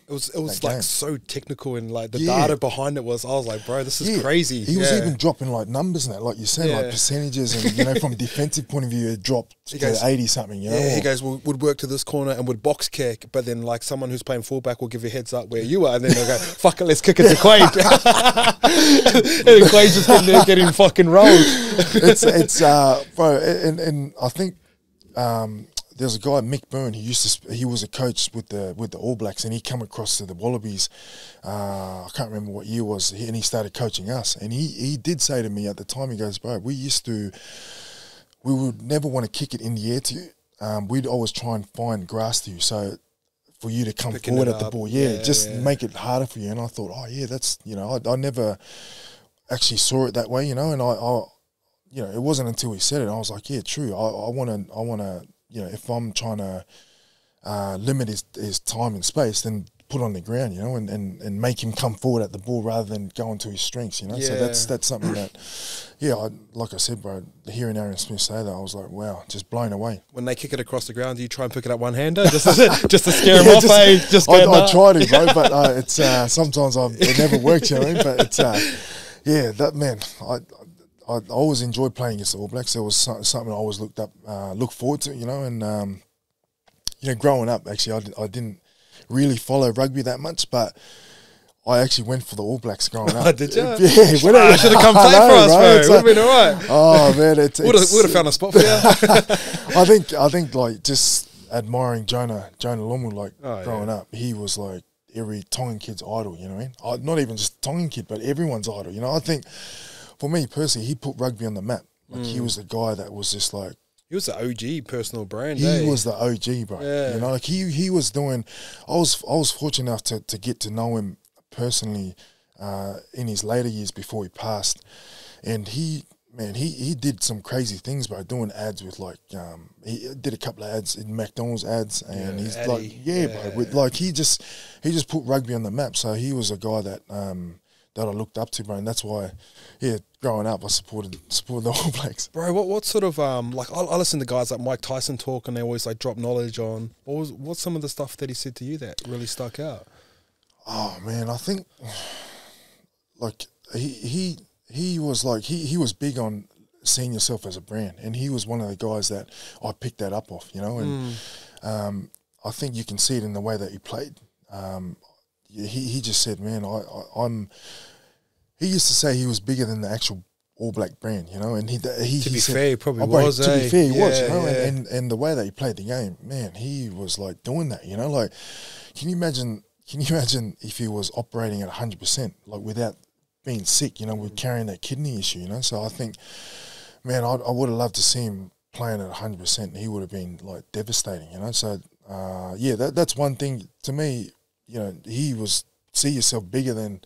was like so technical, and like the data behind it was. I was like, bro, this is crazy. He was even dropping like numbers and that, like you said, like percentages, and from a defensive point of view, it dropped to 80 something. He goes, would work to this corner and would box kick, but then like someone who's playing fullback will give you a heads up where you are, and then they'll go, fuck it, let's kick it to Quade. And Quade's just getting fucking rolled. It's bro, and I think. There's a guy, Mick Byrne. He was a coach with the All Blacks, and he come across to the Wallabies. I can't remember what year it was, and he started coaching us. And he did say to me at the time, he goes, bro, we would never want to kick it in the air to you. We'd always try and find grass to you, so for you to come forward at the ball, make it harder for you. And I thought, oh yeah, that's I never actually saw it that way, and I it wasn't until he said it, I was like, yeah, true. I want to. If I'm trying to limit his time and space, then put on the ground, and make him come forward at the ball rather than go into his strengths, So that's something that, like I said, bro, hearing Aaron Smith say that, I was like, wow, just blown away. When they kick it across the ground, do you try and pick it up one-hander just to scare him off? I try to, bro, but it's sometimes it never works, But it's that man, I always enjoyed playing against the All Blacks. It was something I always look forward to, and growing up, actually, I didn't really follow rugby that much, but I actually went for the All Blacks growing up. Did you? Yeah, I should have come play for us, bro. It would have been all right. Oh man, would have found a spot for you. I think like just admiring Jonah Lomu, like growing up, he was like every Tongan kid's idol. You know what I mean? Not even just Tongan kid, but everyone's idol. I think. For me personally, he put rugby on the map. Like he was the guy that was just like. He was the OG personal brand. He was the OG, bro. Yeah. Like he was doing. I was fortunate enough to get to know him personally in his later years before he passed, and he did some crazy things, bro. Doing ads with like he did a couple of ads in McDonald's ads, and he's Eddie. Bro. With, like he just put rugby on the map. So he was a guy that I looked up to, bro, and that's why, growing up, I supported the All Blacks. Bro, what sort of like I listen to guys like Mike Tyson talk, and they always like drop knowledge on. What's some of the stuff that he said to you that really stuck out? Oh man, I think like he was like he was big on seeing yourself as a brand, and he was one of the guys that I picked that up off, and I think you can see it in the way that he played. He just said, man, I'm. He used to say he was bigger than the actual All Black brand, and he to be said, fair, he probably was. To be fair, he was, and the way that he played the game, man, he was like doing that, like, can you imagine if he was operating at 100%, like without being sick, with carrying that kidney issue, So I think, man, I would have loved to see him playing at 100%. He would have been like devastating, So that's one thing to me. He was see yourself bigger than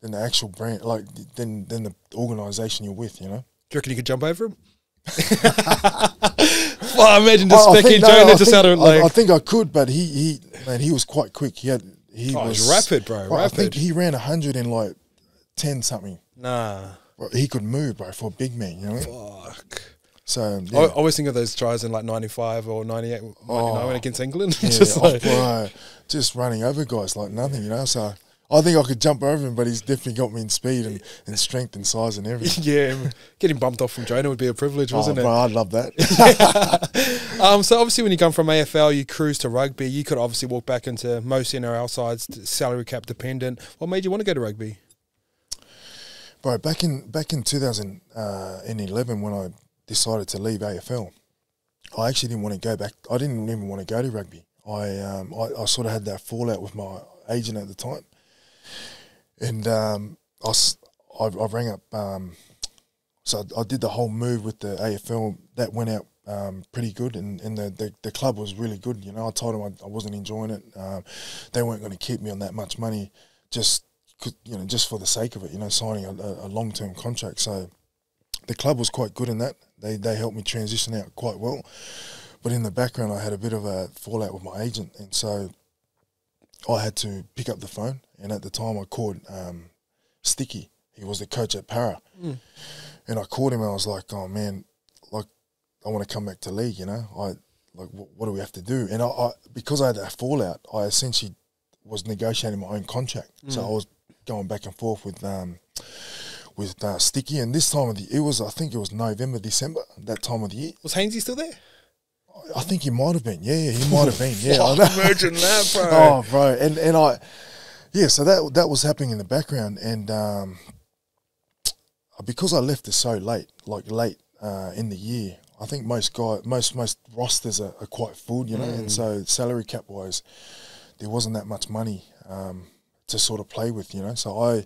the actual brand, like than the organisation you're with. Do you reckon you could jump over him? Well, imagine just specking Jonah just out of like. I think I could, but he was quite quick. He was rapid, bro. Rapid. I think he ran 100 in like 10 something. Nah. Bro, he could move, bro, for a big man, you know what I mean? Fuck. So, I yeah. always think of those tries in like 95 or 98, 99 against England. Yeah, Just like, bro, just running over guys like nothing, you know. So I think I could jump over him, but he's definitely got me in speed and strength and size and everything. yeah, getting bumped off from Jonah would be a privilege, wasn't bro, it? I'd love that. So obviously when you come from AFL, you cruise to rugby. You could obviously walk back into most NRL sides, salary cap dependent. What made you want to go to rugby? Bro, back in 2011 when I decided to leave AFL, I actually didn't want to go back. I didn't even want to go to rugby. I sort of had that fallout with my agent at the time. And I rang up, so I did the whole move with the AFL. That went out pretty good, and the club was really good. You know, I told them I wasn't enjoying it. They weren't going to keep me on that much money, just for the sake of it. You know, signing a long-term contract. So the club was quite good in that. They helped me transition out quite well. But in the background, I had a bit of a fallout with my agent, and so I had to pick up the phone. And at the time, I called Sticky. He was the coach at Para. And I called him and I was like, oh, man, like, I want to come back to league, you know. What do we have to do? And I because I had that fallout, I essentially was negotiating my own contract. So I was going back and forth with Sticky. And this time of the year, I think it was November, December, that time of the year. Was Hainsey still there? I think he might have been. Yeah, he might have been. Yeah, Imagine that, bro. Oh, bro. And I... Yeah, so that was happening in the background, and because I left it so late in the year, I think most rosters are quite full, you know, and so salary cap wise, there wasn't that much money to sort of play with, you know. So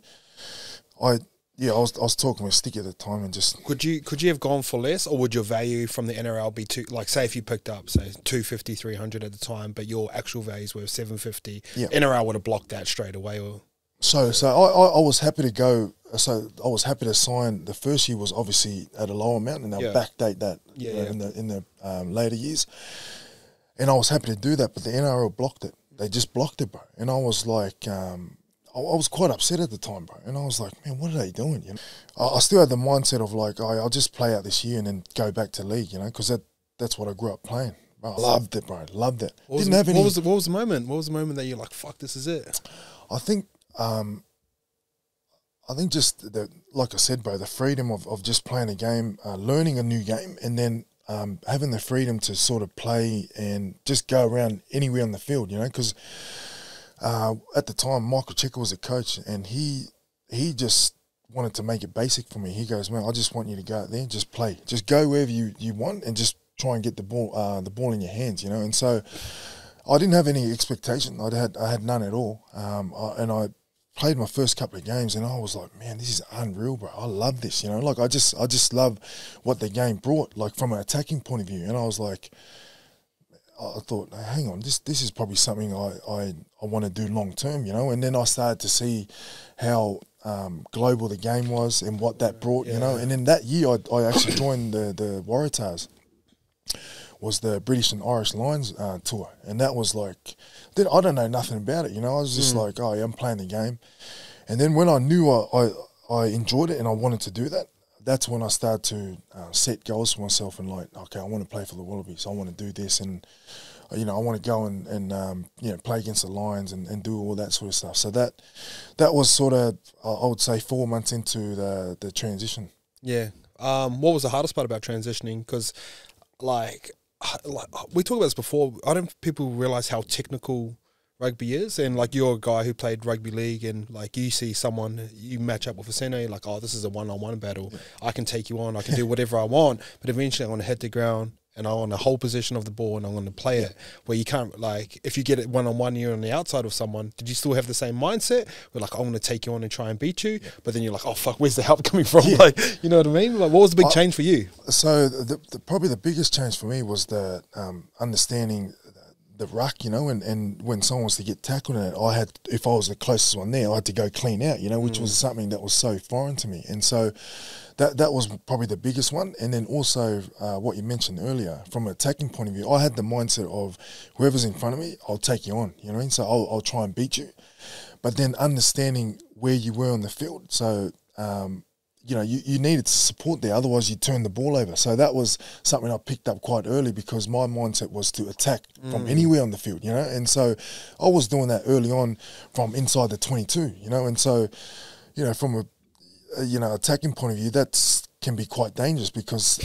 I was talking with Sticky at the time and just could you have gone for less, or would your value from the NRL be too, like, say if you picked up say 250, 300 at the time, but your actual values were 750, NRL would have blocked that straight away, or so I was happy to go. So I was happy to sign. The first year was obviously at a lower amount, and they'll backdate that in the later years. And I was happy to do that, but the NRL blocked it. They just blocked it, bro. And I was like. I was quite upset at the time, bro. And I was like, man, what are they doing? You know, I still had the mindset of like, I'll just play out this year and then go back to league, you know, because that's what I grew up playing. Bro, I loved it, bro. Loved it. What was the moment? What was the moment that you're like, fuck, this is it? I think just like I said, bro, the freedom of just playing a game, learning a new game, and then having the freedom to sort of play and just go around anywhere on the field, you know, because. At the time, Michael Cheika was a coach, and he just wanted to make it basic for me. He goes, man, I just want you to go out there, just play, just go wherever you want, and just try and get the ball in your hands, you know. And so I didn't have any expectation. I had none at all. And I played my first couple of games, and I was like, man, this is unreal, bro. I love this, you know. Like I just love what the game brought, like from an attacking point of view. And I was like. I thought, hang on, this is probably something I want to do long term, you know. And then I started to see how global the game was and what that brought, you know. And then that year, I actually joined the Waratahs, was the British and Irish Lions tour, and that was like, then I don't know nothing about it, you know. I was just like, oh, yeah, I'm playing the game. And then when I knew I enjoyed it and I wanted to do that, that's when I started to set goals for myself and like, okay, I want to play for the Wallabies. I want to do this, and you know, I want to go and you know, play against the Lions and do all that sort of stuff. So that was sort of, I would say, 4 months into the transition. Yeah. What was the hardest part about transitioning? Because like we talked about this before. I don't think people realize how technical rugby is, and like you're a guy who played rugby league, and like you see someone, you match up with a centre, you're like, oh, this is a one-on-one battle. I can take you on, I can do whatever I want, but eventually I'm going to hit the ground and I want the whole position of the ball and I'm going to play it. Where you can't, like, if you get it one-on-one, you're on the outside of someone, did you still have the same mindset? We're like, I want to take you on and try and beat you, but then you're like, oh fuck, where's the help coming from? Like, you know what I mean? Like, what was the big change for you? So probably the biggest change for me was the understanding the ruck, you know, and when someone was to get tackled in it, if I was the closest one there, I had to go clean out, you know, which was something that was so foreign to me. And so that was probably the biggest one. And then also what you mentioned earlier, from an attacking point of view, I had the mindset of whoever's in front of me, I'll take you on, you know what I mean? So I'll try and beat you. But then understanding where you were on the field. So you needed to support there, otherwise you turn the ball over. So that was something I picked up quite early because my mindset was to attack from anywhere on the field, and so I was doing that early on from inside the 22, and so, from a attacking point of view, that's can be quite dangerous because,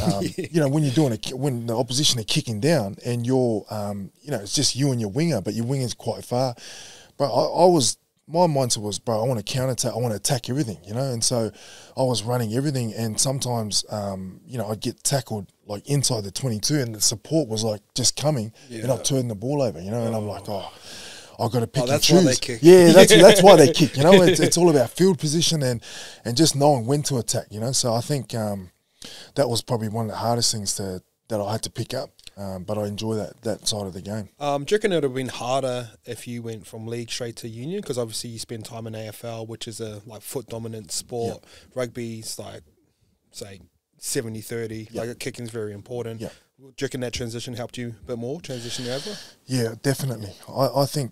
when you're doing when the opposition are kicking down and you're, it's just you and your winger, but your winger's quite far. But my mindset was, bro, I want to counter-attack, I want to attack everything, and so I was running everything, and sometimes, I'd get tackled like inside the 22 and the support was like just coming and I'd turn the ball over, and I'm like, I've got to pick and choose. Why they kick. Yeah, that's why they kick, it's all about field position and just knowing when to attack, so I think that was probably one of the hardest things that I had to pick up. But I enjoy that side of the game. Do you reckon it would have been harder if you went from league straight to union? Because obviously you spend time in AFL, which is a foot dominant sport. Yep. Rugby's say 70-30. Yep. Kicking's very important. Yep. Do you reckon that transition helped you a bit more, transitioning over? Yeah, definitely. I think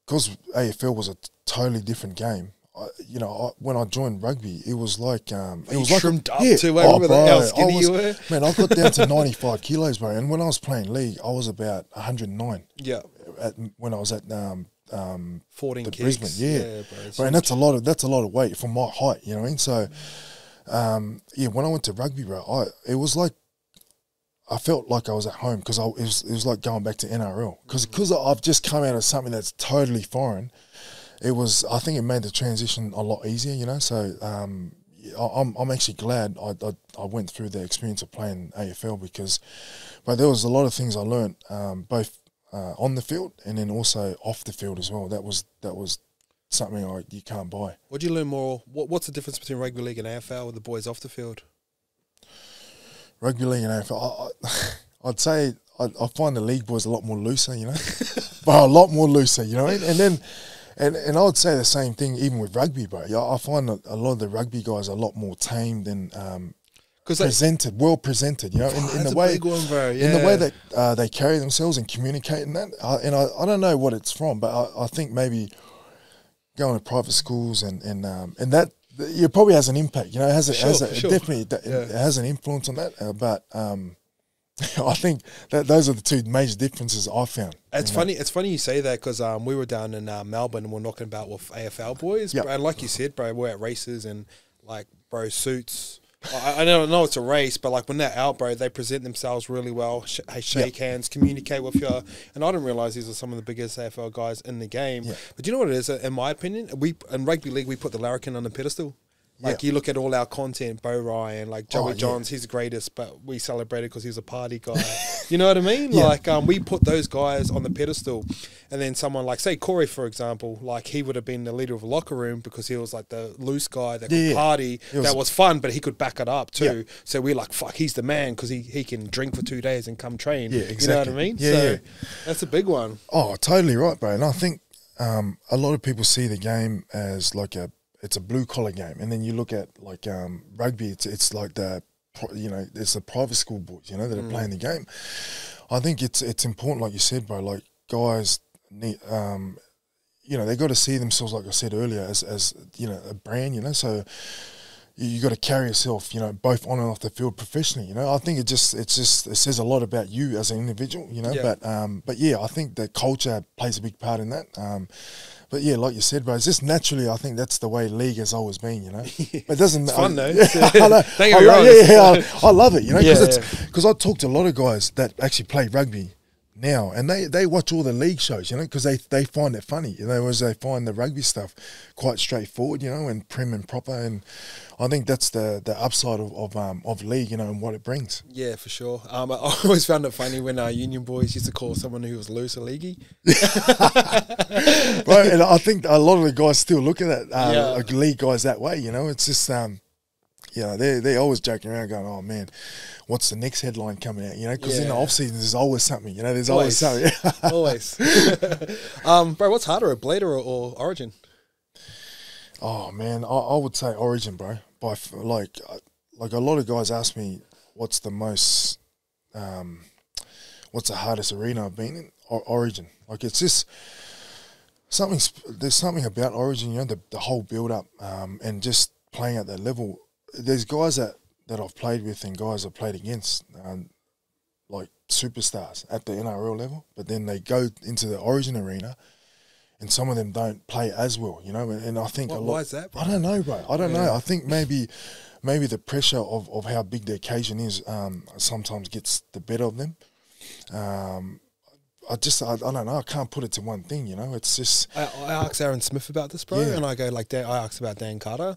because AFL was a totally different game. When I joined rugby, it was like it was trimmed up too. I remember how skinny you were. Man, I got down to 95 kilos, bro. And when I was playing league, I was about 109. Yeah. When I was at 14 kicks. Brisbane, yeah, bro. And that's a lot of weight for my height. You know what I mean? So, when I went to rugby, bro, it was like I felt like I was at home because it was like going back to NRL because I've just come out of something that's totally foreign. I think it made the transition a lot easier, So I'm actually glad I went through the experience of playing AFL but there was a lot of things I learned both on the field and then also off the field as well. That was something you can't buy. What did you learn more? What's the difference between rugby league and AFL with the boys off the field? Rugby league and AFL, I'd say I find the league boys a lot more looser, but a lot more looser, and then. And I would say the same thing even with rugby, bro. I find that a lot of the rugby guys are a lot more tamed and well presented, in the way, big one, bro. In the way that they carry themselves and communicate and that. And I don't know what it's from, but I think maybe going to private schools and that it probably has an impact, definitely it has an influence on that. But I think that those are the two major differences I found. It's funny. It's funny you say that because we were down in Melbourne and we're knocking about with AFL boys. Yep. And like you said, bro, we're at races and suits. I don't know it's a race, but when they're out, bro, they present themselves really well. Shake hands, communicate with you. And I didn't realize these are some of the biggest AFL guys in the game. Yep. But do you know what it is? In my opinion, in rugby league we put the larrikin on the pedestal. You look at all our content, Bo Ryan, Joey Johns, he's the greatest, but we celebrated because he's a party guy. You know what I mean? We put those guys on the pedestal. And then someone say Corey, for example, he would have been the leader of a locker room because he was the loose guy that could party. That was fun, but he could back it up too. Yeah. So we're fuck, he's the man because he can drink for 2 days and come train. Yeah, exactly. You know what I mean? So that's a big one. Oh, totally right, bro. And I think a lot of people see the game as it's a blue collar game, and then you look at rugby. It's like it's the private school boys, that are playing the game. I think it's important, like you said, bro. Guys need, they got to see themselves, like I said earlier, as a brand, So you got to carry yourself, both on and off the field professionally. I think it says a lot about you as an individual, Yeah. But yeah, I think the culture plays a big part in that. But yeah, like you said, bro, it's just naturally, I think that's the way league has always been, But it doesn't. It's fun though. I love it, because I talk to a lot of guys that actually play rugby now, and they watch all the league shows, because they find it funny, whereas they find the rugby stuff quite straightforward, and prim and proper, and I think that's the upside of league, and what it brings. Yeah, for sure. I always found it funny when our union boys used to call someone who was loose a leaguey. Right, and I think a lot of the guys still look at that league guys that way. It's just they're always joking around, going, "Oh man, what's the next headline coming out?" Because in the off season there's always something. There's always something. Always. Bro, what's harder, a Blade or Origin? Oh man, I would say Origin, bro. By like a lot of guys ask me, what's the hardest arena I've been in? Origin. It's just something. There's something about Origin, the whole build up, and just playing at that level. there's guys that I've played with and guys I've played against, like superstars at the NRL level, but then they go into the Origin arena, and some of them don't play as well, you know. And I think why is that, bro? I don't know, bro. I don't know. I think maybe the pressure of how big the occasion is sometimes gets the better of them. I don't know. I can't put it to one thing, you know. It's just I asked Aaron Smith about this, bro, and I go like, I asked about Dan Carter,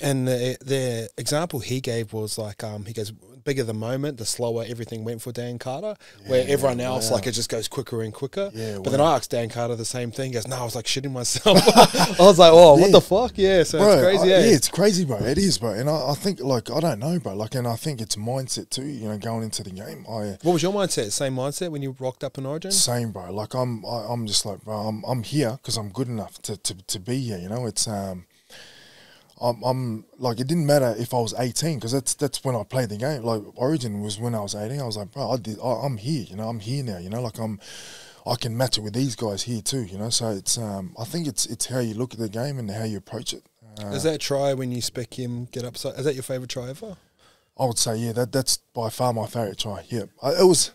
and the example he gave was like, he goes, bigger the moment, the slower everything went for Dan Carter, where everyone else like it just goes quicker and quicker. Yeah, but then I asked Dan Carter the same thing. He goes, no, I was like shitting myself. I was like, oh, what the fuck? Yeah, so bro, it's crazy. Yeah, it's crazy, bro. It is, bro. And I think like I don't know, bro. Like, and I think it's mindset too. You know, going into the game. What was your mindset? Same mindset when you rocked up in Origin? Same, bro. Like I'm just like, bro, I'm here because I'm good enough to be here. You know, it's I'm like, it didn't matter if I was 18 because that's when I played the game. Like Origin was when I was 18. I was like, bro, I'm here. You know, I'm here now. You know, like I can match it with these guys here too. You know, so it's I think it's how you look at the game and how you approach it. Is that try when you spec him get up? Is that your favourite try ever? I would say yeah. That's by far my favourite try. Yeah, it was.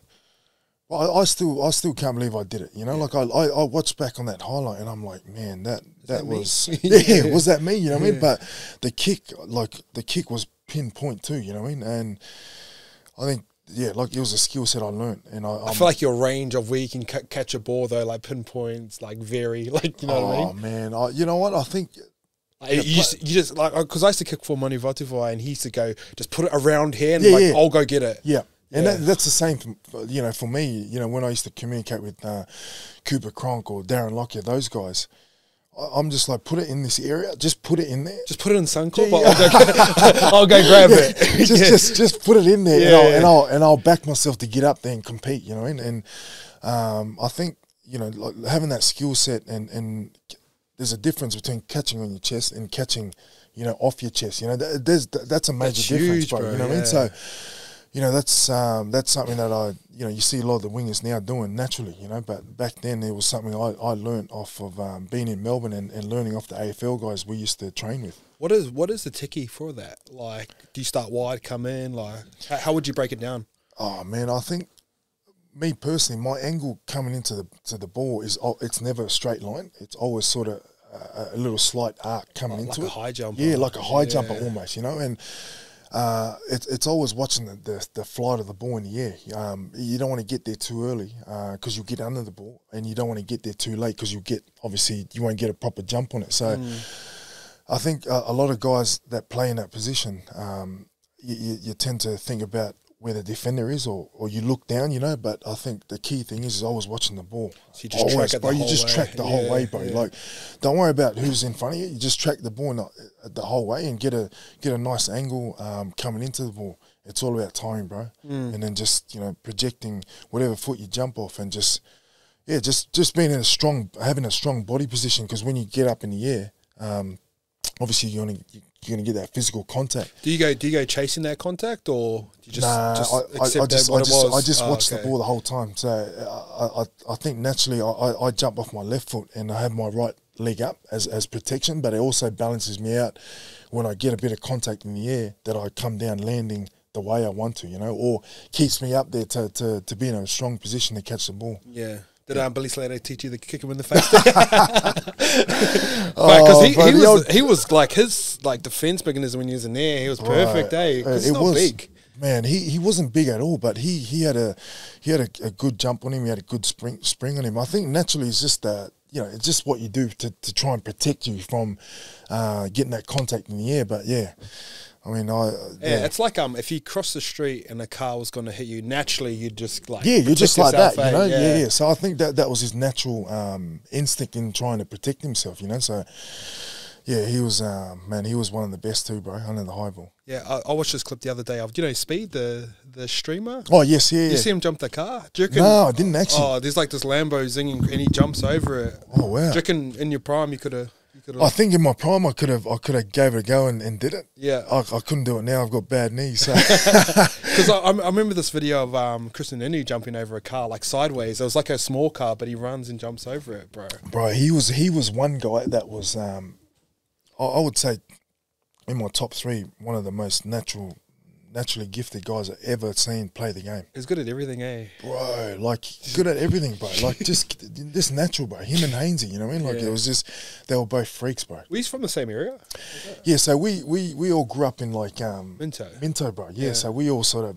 I still can't believe I did it. You know, like I watched back on that highlight and I'm like, man, that was was that me? You know what I mean? But the kick was pinpoint too. You know what I mean? And I think like it was a skill set I learned. And I feel like your range of where you can catch a ball though, like pinpoints, like vary, like you know what I mean? Oh man, you know what? I think. You just like, because I used to kick for Manu Vatuvai and he used to go just put it around here and I'll go get it. Yeah. And that's the same, you know, for me, you know, when I used to communicate with Cooper Cronk or Darren Lockyer, those guys, I'm just like, put it in this area, just put it in there. Just put it in Suncorp, I'll go grab it. Just put it in there and I'll back myself to get up there and compete, you know what I mean? And I think, you know, like having that skill set and there's a difference between catching on your chest and catching, you know, off your chest. You know, that's a major difference, bro. You know what I mean? So, you know, that's something that you see a lot of the wingers now doing naturally, you know, but back then it was something I learned off of being in Melbourne and learning off the AFL guys we used to train with. What is the ticky for that? Like, do you start wide, come in? Like, how would you break it down? Oh, man, I think, me personally, my angle coming into the ball it's never a straight line. It's always sort of a little slight arc coming into it. Like a high jumper. Yeah, like a high jumper almost, you know, and it's always watching the flight of the ball in the air. You don't want to get there too early because you'll get under the ball, and you don't want to get there too late because you won't get a proper jump on it. So I think a lot of guys that play in that position, you tend to think about where the defender is, or you look down, you know. But I think the key thing is always watching the ball. So you just track it the whole way. You just track the whole way, bro. Like, don't worry about who's in front of you. You just track the ball the whole way and get a nice angle coming into the ball. It's all about timing, bro. And then just, you know, projecting whatever foot you jump off and just being having a strong body position, because when you get up in the air, obviously you're gonna get that physical contact. Do you go chasing that contact, or do you I just watch the ball the whole time. So I think naturally I jump off my left foot and I have my right leg up as protection, but it also balances me out when I get a bit of contact in the air, that I come down landing the way I want to, you know, or keeps me up there to be in a strong position to catch the ball. Yeah. Did Billy Slater teach you to kick him in the face? Because he was like, his like defense mechanism when he was in there, he was perfect, eh? Because he's not big. Man, he wasn't big at all, but he had a good jump on him. He had a good spring on him. I think naturally it's just it's just what you do to try and protect you from getting that contact in the air. But yeah. I mean, it's like if you cross the street and a car was going to hit you, naturally you'd just like you're just like that, you know. Yeah. So I think that was his natural instinct in trying to protect himself, you know. So yeah, he was he was one of the best too, bro, under the high ball. Yeah, I watched this clip the other day of Speed, the streamer. Oh yes, yeah. You see him jump the car? Do you reckon, no, I didn't actually. Oh, there's like this Lambo zinging and he jumps over it. Oh wow! Do you reckon in your prime you could have? I think in my prime I could have gave it a go and did it. Yeah, I couldn't do it now. I've got bad knees. Because I remember this video of Kristen Inu jumping over a car like sideways. It was like a small car, but he runs and jumps over it, bro. Bro, he was one guy that was I would say in my top three, one of the most naturally gifted guys I've ever seen play the game. He's good at everything, eh? Bro, like, good at everything, bro. Like, just natural, bro. Him and Hainsey, you know what I mean? Like, it was just, they were both freaks, bro. Were you from the same area? Yeah, so we all grew up in, like, Minto, bro. Yeah, so we all sort of,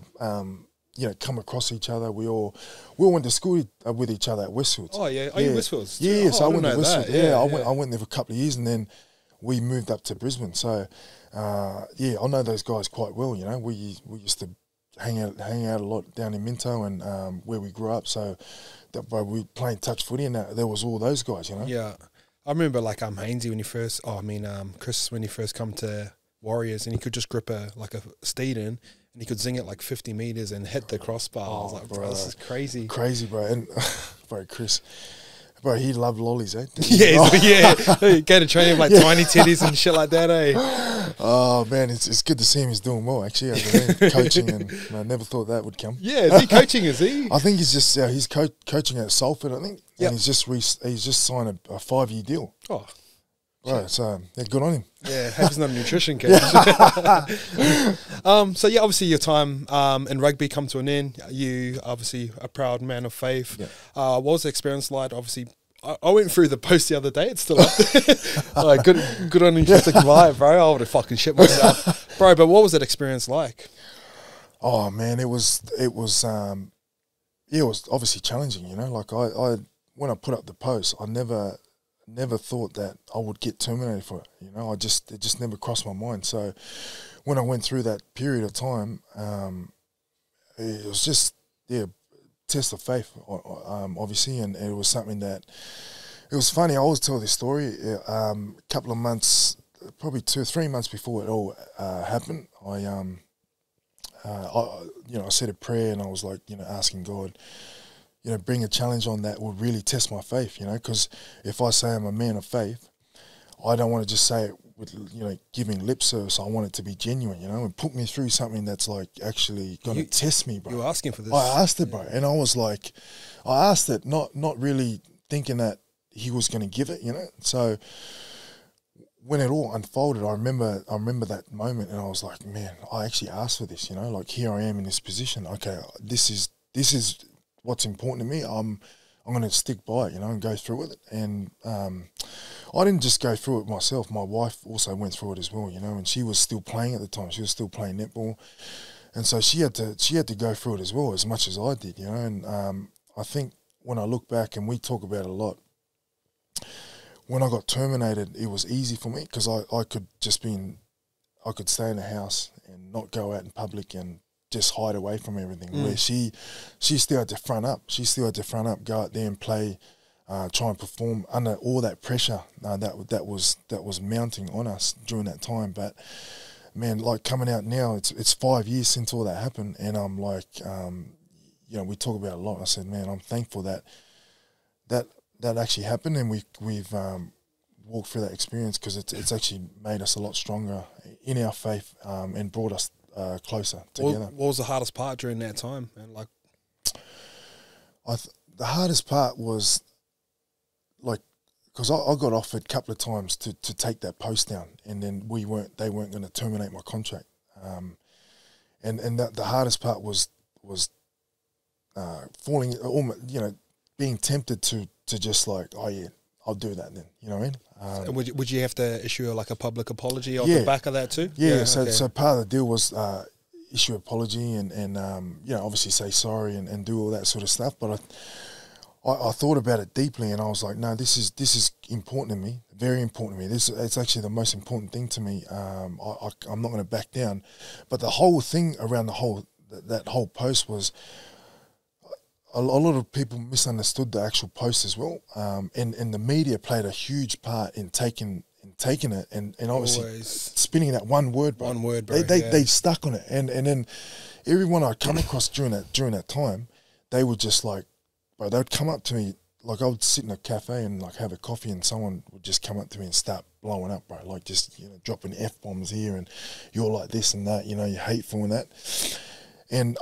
you know, come across each other. We all went to school with each other at Westfields. Oh, yeah. Oh, you Westfields? Yeah, so I went to Westfields. Westfields. I went there for a couple of years, and then we moved up to Brisbane. So, yeah, I know those guys quite well, you know. We used to hang out a lot down in Minto and where we grew up. So we playing touch footy, and there was all those guys, you know. Yeah, I remember like Hainsey when he first. Chris when he first come to Warriors, and he could just grip a steed in, and he could zing it like 50 meters and hit the crossbar. I was like, bro, this is crazy, bro. And bro, Chris. Bro, he loved lollies, eh? Yeah. Go to training with like tiny titties and shit like that, eh? Oh man, it's good to see him. He's doing well actually. Coaching, and I never thought that would come. Yeah, is he coaching? Is he? I think he's just he's coaching at Salford. I think, and he's just signed a 5-year deal. Oh, right. So yeah, good on him. Yeah, hope he's not a nutrition coach. So yeah, obviously your time in rugby come to an end. You obviously a proud man of faith. Yeah. What was the experience like? Obviously, I went through the post the other day. It's still up there. Good on you to survive, bro. I would have fucking shit myself, bro. But what was that experience like? Oh man, it was obviously challenging. You know, like I when I put up the post, I never thought that I would get terminated for it. You know, it just never crossed my mind. So when I went through that period of time, it was just test of faith, obviously, and it was something that it was funny. I always tell this story. A couple of months, probably 2 or 3 months before it all happened, I said a prayer, and I was like, asking God, bring a challenge on that will really test my faith, because if I say I'm a man of faith, I don't want to just say it with, giving lip service. I want it to be genuine, and put me through something that's like actually going to test me, bro. You were asking for this. I asked it, bro, and I was like, I asked it, not really thinking that he was going to give it, So when it all unfolded, I remember that moment, and I was like, man, I actually asked for this, like here I am in this position. Okay, this is what's important to me. I'm going to stick by it, and go through with it. And I didn't just go through it myself. My wife also went through it as well, and she was still playing at the time. She was still playing netball, and so she had to go through it as well, as much as I did, And I think when I look back, and we talk about it a lot, when I got terminated, it was easy for me because I could I could stay in the house and not go out in public and just hide away from everything. Where she still had to front up. She still had to front up, go out there and play, try and perform under all that pressure that was mounting on us during that time. But man, like coming out now, it's 5 years since all that happened, and I'm like, we talk about it a lot. I said, man, I'm thankful that actually happened, and we've walked through that experience because it's actually made us a lot stronger in our faith and brought us closer together. What was the hardest part during that time? And like, the hardest part was like, because I got offered a couple of times to take that post down, and then they weren't going to terminate my contract. And that the hardest part was falling, being tempted to just like, oh yeah, I'll do that then. You know what I mean? And would you have to issue like a public apology off the back of that too? Yeah. So part of the deal was issue apology and obviously say sorry and do all that sort of stuff. But I thought about it deeply, and I was like, no, this is important to me, very important to me. It's actually the most important thing to me. I'm not going to back down. But the whole thing around that whole post was, a lot of people misunderstood the actual post as well, and the media played a huge part in taking it and obviously spinning that one word, bro. One word, bro. They stuck on it, and then everyone I come across during that time, they were just like, bro, they would come up to me, like I would sit in a cafe and like have a coffee, and someone would just come up to me and start blowing up, bro, like just dropping F-bombs here, and you're like this and that, you're hateful and that, and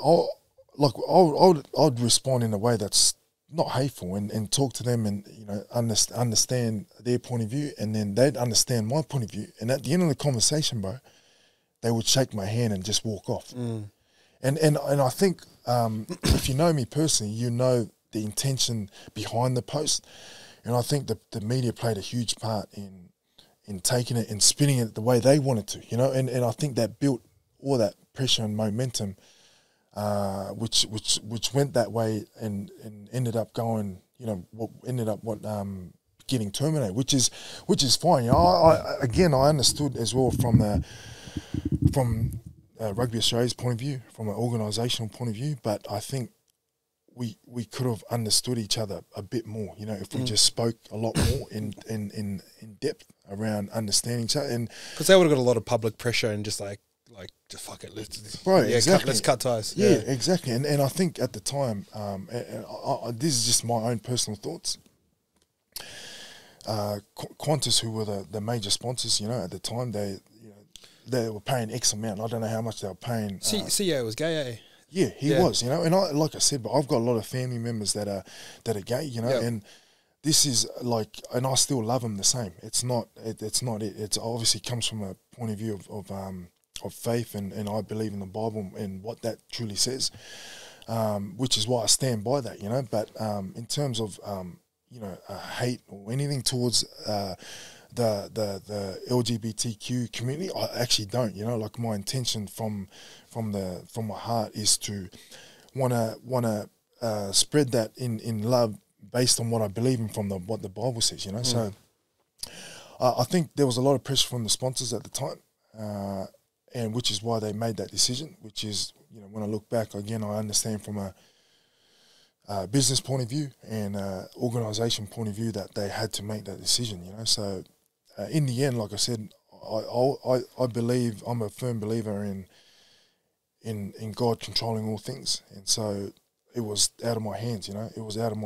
I'd respond in a way that's not hateful and talk to them and understand their point of view, and then they'd understand my point of view. And at the end of the conversation, bro, they would shake my hand and just walk off. And I think if you know me personally, you know the intention behind the post, and I think the media played a huge part in taking it and spinning it the way they wanted to, you know, and I think that built all that pressure and momentum, which went that way and ended up going, you know, getting terminated, which is fine. You know, I understood as well from Rugby Australia's point of view, from an organisational point of view, but I think we could have understood each other a bit more, you know, if we just spoke a lot more in depth around understanding each other. And because they would have got a lot of public pressure and just just fuck it, let's cut ties. Yeah, exactly. And I think at the time, this is just my own personal thoughts. Qantas, who were the major sponsors, you know, at the time, they were paying X amount. I don't know how much they were paying. CEO was gay, eh? Yeah, he was, you know, and like I said, but I've got a lot of family members that are gay, you know, and this is like, and I still love them the same. It's not it. It's obviously comes from a point of view of faith, and I believe in the Bible and what that truly says, which is why I stand by that, you know. But in terms of you know, hate or anything towards the LGBTQ community, I actually don't, you know. Like, my intention from my heart is to wanna spread that in love based on what I believe in from what the Bible says, you know. So I think there was a lot of pressure from the sponsors at the time, and which is why they made that decision. Which is, you know, when I look back again, I understand from a business point of view and organisation point of view that they had to make that decision, you know. So in the end, like I said, I believe, I'm a firm believer in God controlling all things, and so it was out of my hands, you know. It was out of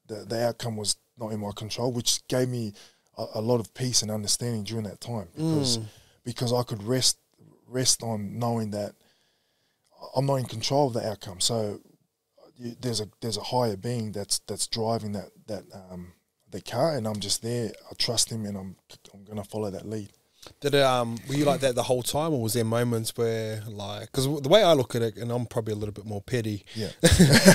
the outcome was not in my control, which gave me a lot of peace and understanding during that time, because I could rest on knowing that I'm not in control of the outcome. So there's a higher being that's driving the car, and I'm just there. I trust him, and I'm gonna follow that lead. Did it, were you like that the whole time, or was there moments where, like, because the way I look at it, and I'm probably a little bit more petty,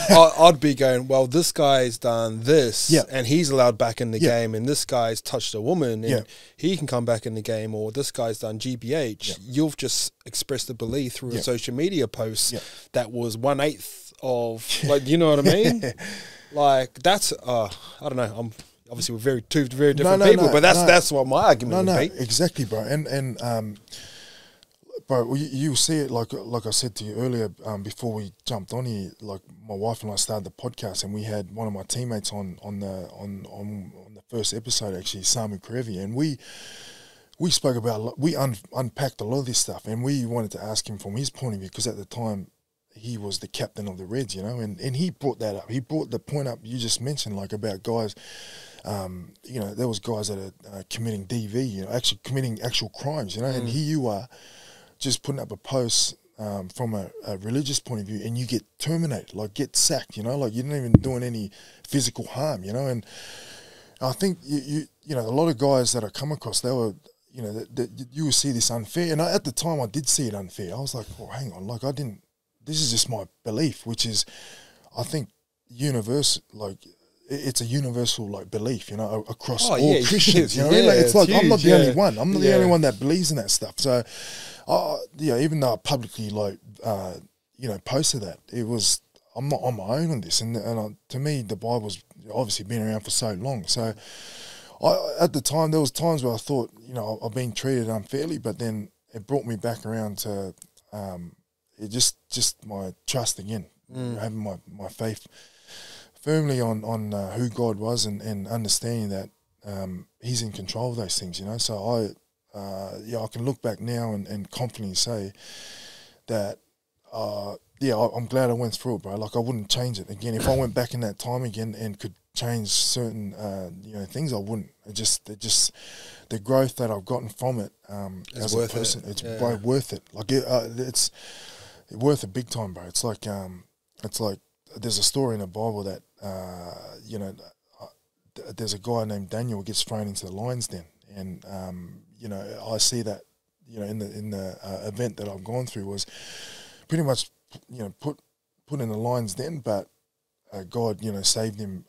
I'd be going, well, this guy's done this, and he's allowed back in the game, and this guy's touched a woman, and he can come back in the game, or this guy's done GBH. You've just expressed a belief through a social media post that was 1/8 of, like, you know what I mean? Like, that's, I don't know, obviously, we're two very different people, but that's what my argument would be. Exactly, bro. And bro, you see it, like I said to you earlier, before we jumped on here. Like, my wife and I started the podcast, and we had one of my teammates on the first episode, actually, Samu Karevi, and we spoke about, unpacked a lot of this stuff, and we wanted to ask him from his point of view, because at the time he was the captain of the Reds, you know, and he brought that up. He brought the point up you just mentioned, like, about guys. You know, there was guys that are committing DV, you know, actually committing actual crimes, you know, and here you are just putting up a post from a religious point of view, and you get terminated, like, get sacked, you know, like, you're not even doing any physical harm, you know. And I think you know, a lot of guys that I come across, they were, you know, you will see this unfair, and at the time I did see it unfair. I was like, oh, hang on, like, this is just my belief, which is, I think, universal, like, it's a universal, like, belief, you know, across all Christians, you know what I mean? Like, it's like, huge, I'm not the only one. I'm not the only one that believes in that stuff. So, even though I publicly, like, you know, posted that, it was, I'm not on my own on this. And to me, the Bible's obviously been around for so long. So, at the time, there was times where I thought, you know, I've been treated unfairly, but then it brought me back around to it just my trust again, having my faith firmly on who God was, and understanding that He's in control of those things, you know. So I can look back now and confidently say that I'm glad I went through it, bro. Like, I wouldn't change it again. If I went back in that time again and could change certain you know, things, I wouldn't. It just the growth that I've gotten from it as a person, it's bro, worth it. Like, it's worth it big time, bro. It's like there's a story in the Bible that you know, there's a guy named Daniel who gets thrown into the lion's den, and you know, I see that you know, in the event that I've gone through was pretty much, you know, put in the lines then, but God, you know, saved him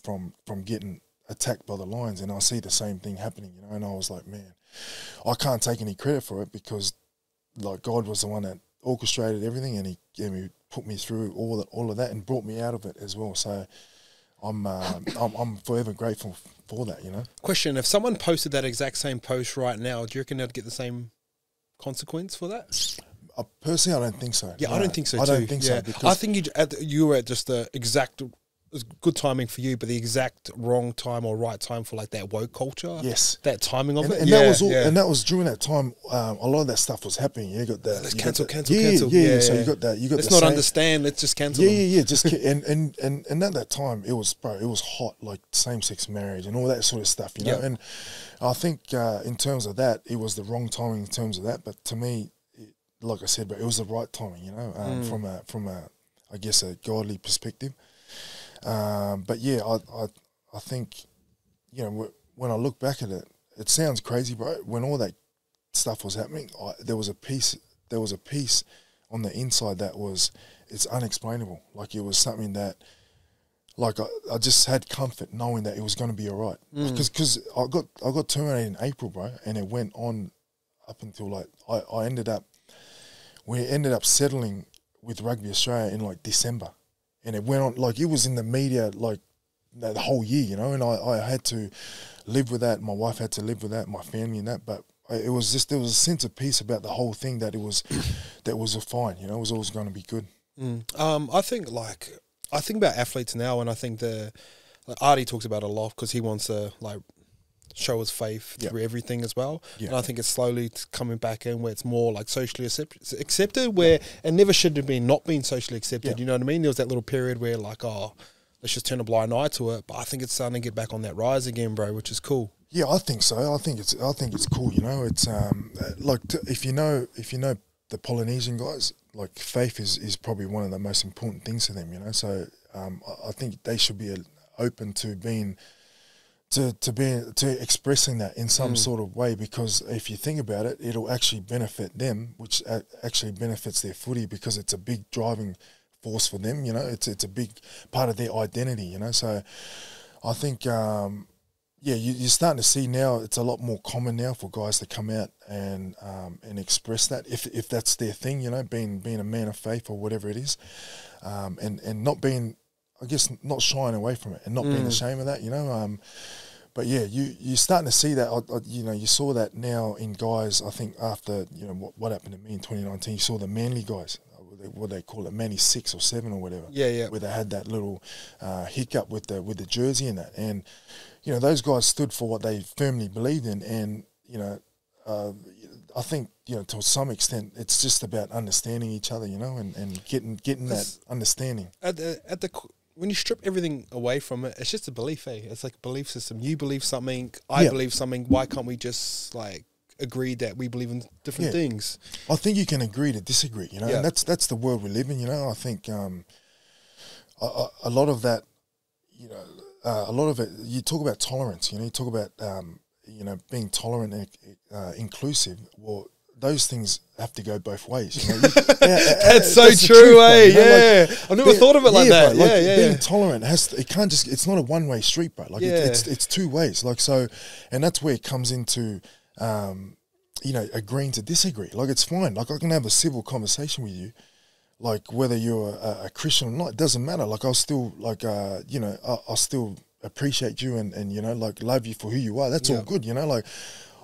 from getting attacked by the lions, and I see the same thing happening, you know, and I was like, man, I can't take any credit for it because, like, God was the one that orchestrated everything, and he put me through all of that and brought me out of it as well. So I'm forever grateful for that, you know. Question: if someone posted that exact same post right now, do you reckon they'd get the same consequence for that? Personally, I don't think so. Yeah, no. I don't think so too. I don't think so. Because I think you were at just the exact, it was good timing for you, but the exact wrong time or right time for like that woke culture. Yes, that timing of it. And that was all, and that was during that time. A lot of that stuff was happening. You got that. Let's cancel. Yeah. So you got that. You got. Let's the not same, understand. Let's just cancel. Yeah. Just and at that time it was hot, like same-sex marriage and all that sort of stuff. You know, and I think in terms of that, it was the wrong timing in terms of that. But to me, like I said, but it was the right timing, you know, from a I guess a godly perspective. But yeah, I think, you know, when I look back at it, it sounds crazy, bro. When all that stuff was happening, there was a peace on the inside that it's unexplainable. Like it was something that, like I just had comfort knowing that it was going to be all right. Because I got terminated in April, bro, and it went on up until like we ended up settling with Rugby Australia in like December, and it went on like it was in the media like the whole year, you know, and I had to live with that. My wife had to live with that, my family and that, but it was just, there was a sense of peace about the whole thing that it was fine, you know, it was always going to be good. I think about athletes now, and I think Artie talks about it a lot because he wants to like show his faith through everything as well. And I think it's slowly coming back in where it's more like socially accepted, where it never should have been not being socially accepted. You know what I mean? There was that little period where like, oh, let's just turn a blind eye to it. But I think it's starting to get back on that rise again, bro, which is cool. Yeah, I think so. I think it's cool. You know, it's like if you know the Polynesian guys, like faith is probably one of the most important things to them. You know, so I think they should be open to being. To expressing that in some sort of way, because if you think about it, it'll actually benefit them, which actually benefits their footy because it's a big driving force for them. You know, it's a big part of their identity. You know, so I think you're starting to see now it's a lot more common now for guys to come out and express that if that's their thing. You know, being a man of faith or whatever it is, and not being, I guess, not shying away from it and not being ashamed of that, you know. But yeah, you're starting to see that. You know, you saw that now in guys. I think after, you know, what happened to me in 2019, you saw the Manly guys, what they call it, Manly 6 or 7 or whatever. Yeah. Where they had that little hiccup with the jersey and that, and you know, those guys stood for what they firmly believed in, and you know, I think, you know, to some extent, it's just about understanding each other, you know, and getting that understanding. When you strip everything away from it, it's just a belief, eh? It's like a belief system. You believe something, I believe something. Why can't we just like agree that we believe in different things? I think you can agree to disagree, you know, and that's the world we live in, you know. I think a lot of that, you know, a lot of it, you talk about tolerance, you know, you talk about, you know, being tolerant and inclusive. Well, those things have to go both ways. You know? That's so true, eh? You know, like, I never thought of it like that. Bro, like being tolerant it's not a one-way street, bro. Like it's two ways. Like, so, and that's where it comes into, you know, agreeing to disagree. Like, it's fine. Like, I can have a civil conversation with you, like whether you're a Christian or not, it doesn't matter. Like, I'll still you know, I'll still appreciate you and you know, like, love you for who you are. That's all good, you know. Like,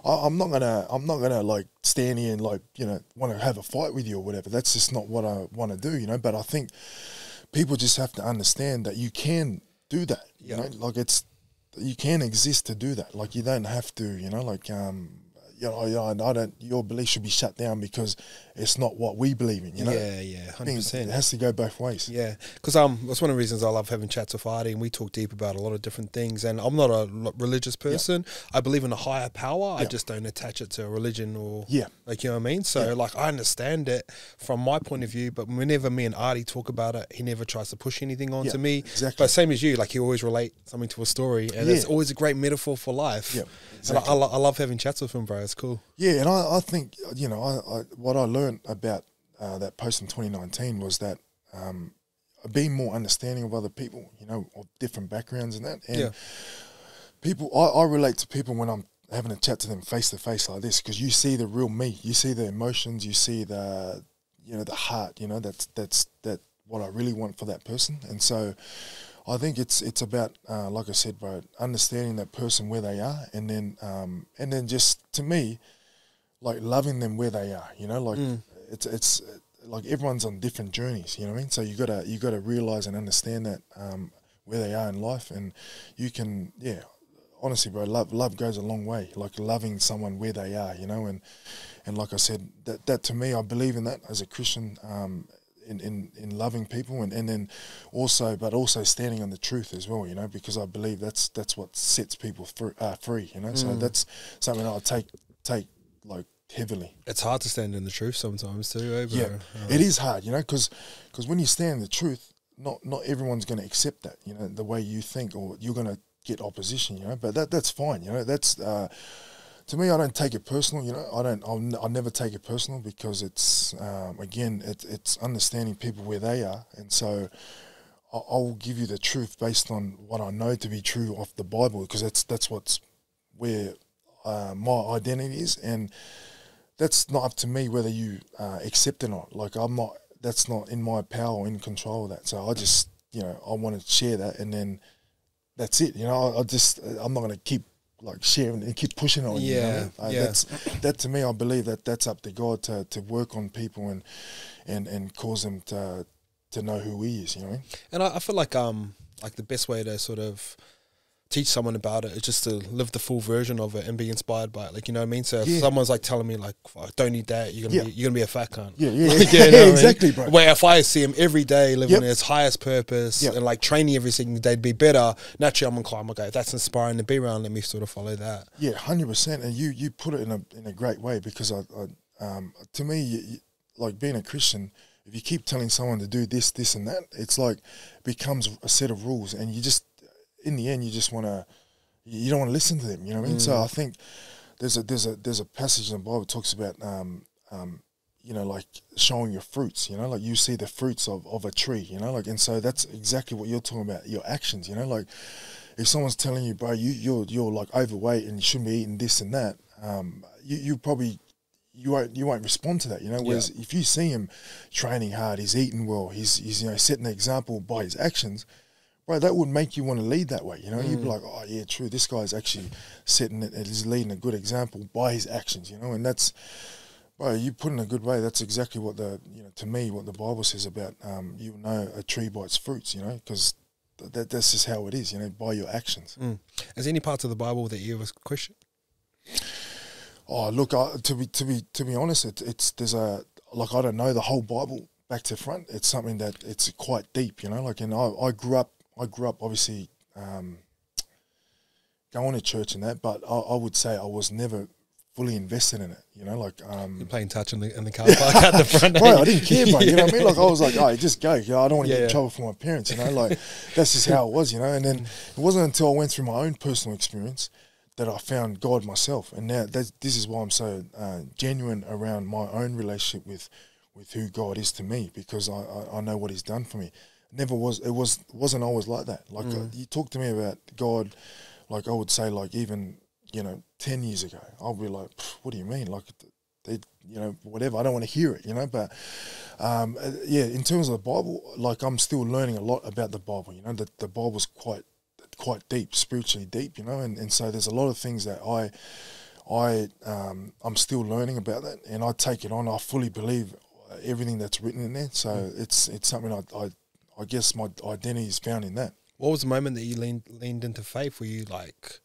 I'm not gonna like stand here and, like, you know, want to have a fight with you or whatever. That's just not what I want to do, you know. But I think people just have to understand that you can do that. You know, like, you can exist to do that. Like, you don't have to, you know, like, you know, your belief should be shut down because it's not what we believe in, you know? Yeah, 100%. It has to go both ways. Yeah, because that's one of the reasons I love having chats with Artie, and we talk deep about a lot of different things. And I'm not a religious person. I believe in a higher power. I just don't attach it to a religion or, like, you know what I mean? So, like, I understand it from my point of view, but whenever me and Artie talk about it, he never tries to push anything onto me. Exactly. But same as you, like, he always relate something to a story, and it's always a great metaphor for life. Yeah, exactly. And I love having chats with him, bro. That's cool. Yeah, and I think, you know, what I learned about that post in 2019 was that being more understanding of other people, you know, of different backgrounds and that. And people, I relate to people when I'm having a chat to them face to face like this, because you see the real me, you see the emotions, you see the, you know, the heart, you know, that's what I really want for that person. And so I think it's about, like I said, bro, understanding that person where they are, and then just, to me, like loving them where they are, you know, like it's like everyone's on different journeys, you know what I mean? So you gotta realize and understand that where they are in life, and you can, honestly, bro, love goes a long way. Like loving someone where they are, you know, and like I said, that to me, I believe in that as a Christian, in loving people, and then also standing on the truth as well, you know, because I believe that's what sets people free, you know. So that's something I take like heavily. It's hard to stand in the truth sometimes too, eh, bro? Yeah, it is hard, you know, because when you stand in the truth, not everyone's going to accept that, you know, the way you think, or you're going to get opposition, you know. But that's fine, you know. That's to me, I don't take it personal, you know. I'll never take it personal, because it's again, it's understanding people where they are, and so I'll give you the truth based on what I know to be true off the Bible, because that's what's where my identity is, and that's not up to me whether you accept it or not. Like that's not in my power or in control of that. So I just, you know, I want to share that, and then that's it. You know, I'm not going to keep like sharing and keep pushing on. Yeah, you know? That to me, I believe that's up to God to work on people and cause them to know who He is. You know what I mean? And I feel like the best way to sort of teach someone about it is just to live the full version of it and be inspired by it. Like, you know what I mean? So if someone's like telling me like, oh, don't eat that, you're gonna be a fat cunt. Yeah, like, you know exactly, I mean? bro. Where if I see him every day living his highest purpose and like training every single day to be better, naturally I'm inclined, okay, if that's inspiring to be around, let me sort of follow that. Yeah, 100%. And you put it in a great way, because to me, like being a Christian, if you keep telling someone to do this, this, and that, it's like becomes a set of rules, and you just, in the end, you don't want to listen to them. You know what I mean? So I think there's a passage in the Bible that talks about you know, like showing your fruits. You know, like you see the fruits of a tree. You know, like, and so that's exactly what you're talking about. Your actions. You know, like if someone's telling you, bro, you're like overweight and you shouldn't be eating this and that, you probably. You won't respond to that, you know. Whereas if you see him training hard, he's eating well, he's you know, setting an example by his actions, bro, that would make you want to lead that way, you know. You'd be like, oh yeah, true, this guy's actually setting it, he's leading a good example by his actions, you know. And that's, bro, you put in a good way. That's exactly what to me, what the Bible says about you know a tree by its fruits, you know, because that's just how it is, you know, by your actions. Is there any parts of the Bible that you ever question? Oh, look, to be honest, there's I don't know the whole Bible back to front. It's something that it's quite deep, you know. Like, and I grew up obviously going to church and that, but I would say I was never fully invested in it, you know. Like you're playing touch in the car park at the front. Bro, I didn't care, bro. You know what I mean? Like I was like, oh, just go. You know, I don't want to get in trouble for my parents, you know. Like that's just how it was, you know. And then it wasn't until I went through my own personal experience that I found God myself, and now this is why I'm so genuine around my own relationship with who God is to me, because I know what He's done for me. It wasn't always like that. Like you talk to me about God, like I would say, like even 10 years ago, I'll be like, what do you mean? Like, whatever. I don't want to hear it, you know. But in terms of the Bible, like I'm still learning a lot about the Bible. You know, that the Bible's quite deep, spiritually deep, you know, and so there's a lot of things that I'm still learning about that, and I take it on. I fully believe everything that's written in there, so it's something I guess my identity is found in that. What was the moment that you leaned into faith? Were you like,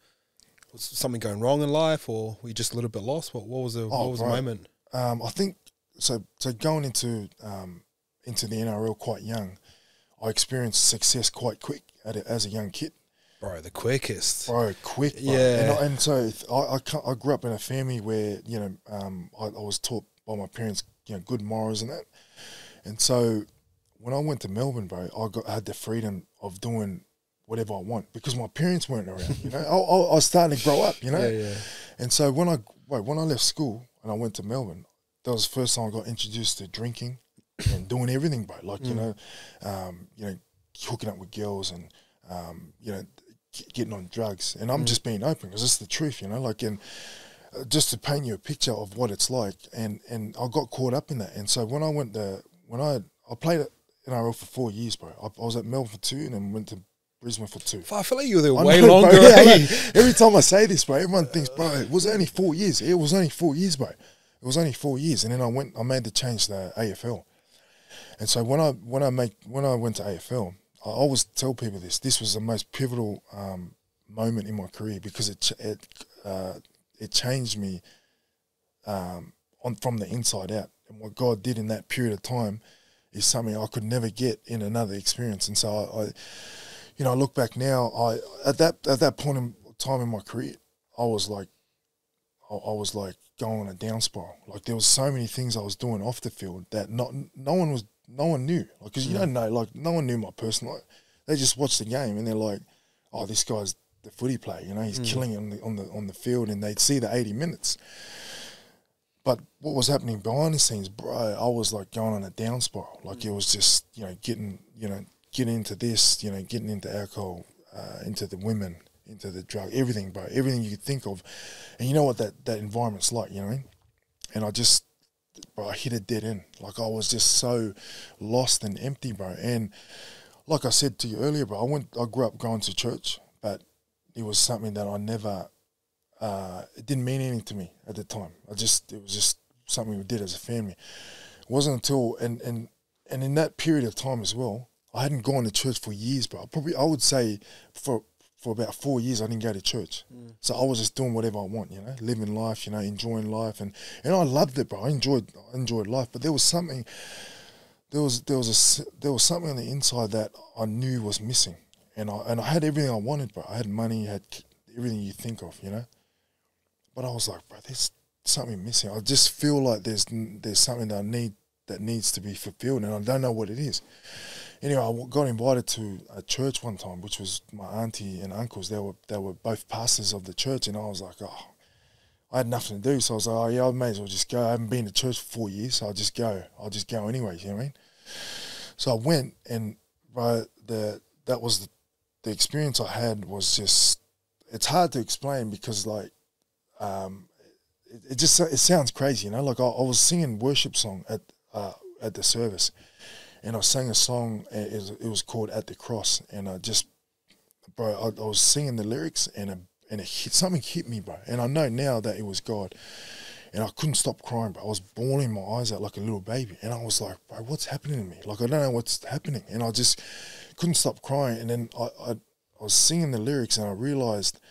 was something going wrong in life, or were you just a little bit lost? What was the moment? I think so going into the NRL quite young, I experienced success quite quick as a young kid. Bro, the quickest. Bro, quick. Bro. Yeah. And so I grew up in a family where, I was taught by my parents, good morals and that. And so when I went to Melbourne, bro, I had the freedom of doing whatever I want because my parents weren't around, you know. I was starting to grow up, you know. Yeah. And so when wait, when I left school and I went to Melbourne, that was the first time I got introduced to drinking and doing everything, bro. Like, you know, hooking up with girls and, you know, getting on drugs. And I'm just being open because it's the truth, you know, like, and just to paint you a picture of what it's like. And I got caught up in that. And so when I went to, I played at NRL for 4 years, bro. I was at Melbourne for 2 and then went to Brisbane for 2. I feel like you were there way longer. Bro, yeah, like, every time I say this, bro, everyone thinks, bro, it was only 4 years. It was only 4 years, bro. It was only 4 years. And then I made the change to AFL. And so when I went to AFL, I always tell people this. This was the most pivotal moment in my career because it changed me from the inside out. And what God did in that period of time is something I could never get in another experience. And so I look back now. At that point in time in my career, I was like going on a down spiral. Like there was so many things I was doing off the field that no one knew. Like, because you don't know. Like no one knew my personal life. They just watched the game and they're like, oh, this guy's the footy player. You know, he's killing it on the field, and they'd see the 80 minutes. But what was happening behind the scenes, bro, I was like going on a down spiral. Like it was just, getting into this, getting into alcohol, into the women, into the drug, everything, bro, everything you could think of. And you know what that environment's like, you know what I mean? And I hit a dead end. Like I was just so lost and empty, bro. And like I said to you earlier, bro, I grew up going to church, but it was something that I never, it didn't mean anything to me at the time. It was just something we did as a family. It wasn't until, and in that period of time as well, I hadn't gone to church for years, bro. I would say for about 4 years I didn't go to church. So I was just doing whatever I want, living life, enjoying life, and I loved it, bro. I enjoyed life, but there was something, there was something on the inside that I knew was missing, and I had everything I wanted, bro. I had money, had everything you think of, But I was like, bro, there's something missing. I just feel like there's something that needs to be fulfilled, and I don't know what it is. Anyway, I got invited to a church one time, which was my auntie and uncles. They were both pastors of the church, and I was like, oh, I had nothing to do, so I was like, oh yeah, I may as well just go. I haven't been to church for 4 years, so I'll just go. I'll just go anyway. You know what I mean? So I went, and bro, that was the experience I had was just. It's hard to explain because like. It sounds crazy, Like I was singing worship song at the service, and I sang a song. It was called "At the Cross," and I was singing the lyrics, and something hit me, bro. And I know now that it was God, and I couldn't stop crying, bro. I was bawling my eyes out like a little baby, and I was like, bro, what's happening to me? Like I don't know what's happening, and I just couldn't stop crying. And then I was singing the lyrics, and I realized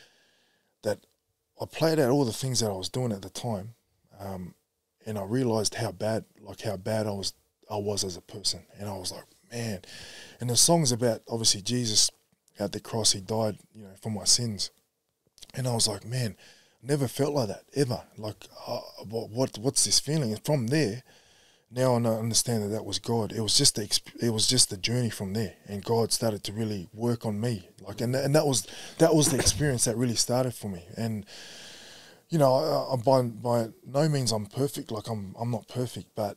that. I played out all the things that I was doing at the time, and I realized how bad I was as a person, and I was like, man. And the song's about obviously Jesus at the cross. He died, for my sins, and I was like, man, never felt like that ever. Like, what's this feeling? And from there, now I understand that was God. It was just the journey from there, and God started to really work on me. Like, and that was the experience that really started for me. And by no means I'm perfect. Like I'm not perfect, but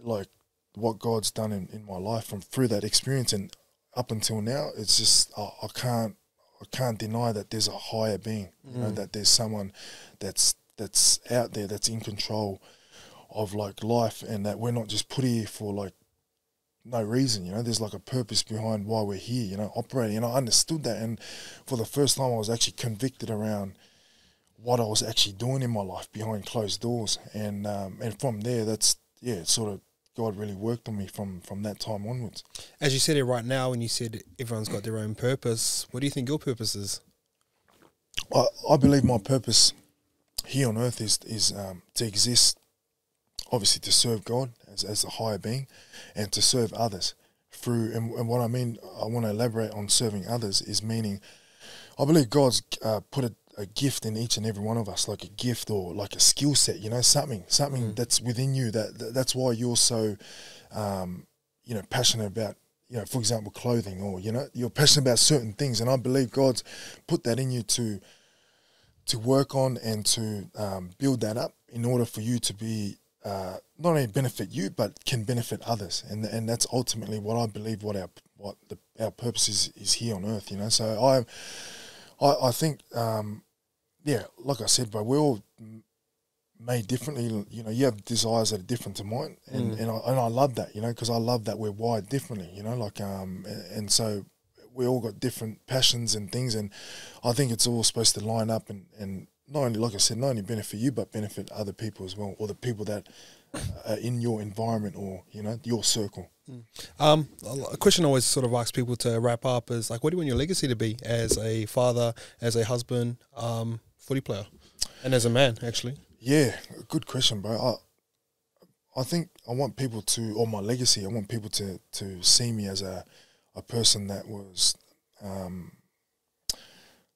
like what God's done in my life through that experience and up until now, it's just I can't deny that there's a higher being. That there's someone that's out there that's in control of like life, and that we're not just put here for like no reason, there's like a purpose behind why we're here, operating. And I understood that, and for the first time I was actually convicted around what I was actually doing in my life behind closed doors, and from there, sort of God really worked on me from that time onwards. As you said it right now, when you said everyone's got their own purpose, what do you think your purpose is? I believe my purpose here on earth is to exist, obviously to serve God as a higher being, and to serve others through. And what I mean, I want to elaborate on serving others is meaning, I believe God's put a gift in each and every one of us, like a gift or like a skill set, something that's within you. That's why you're so, passionate about, for example, clothing, or you're passionate about certain things. And I believe God's put that in you to to work on and to build that up in order for you to be not only benefit you but can benefit others, and that's ultimately what I believe our purpose is here on earth, you know. So I think like I said, bro, we're all made differently. You know, you have desires that are different to mine, and I love that, you know, because I love that we're wired differently, you know, like and so we all got different passions and things, and I think it's all supposed to line up and not only, like I said, not only benefit you but benefit other people as well, or the people that are in your environment, or, you know, your circle. A question I always sort of ask people to wrap up is, like, what do you want your legacy to be as a father, as a husband, footy player, and as a man, actually? Yeah, good question, bro. I think I want people to, or my legacy, I want people to see me as a person that was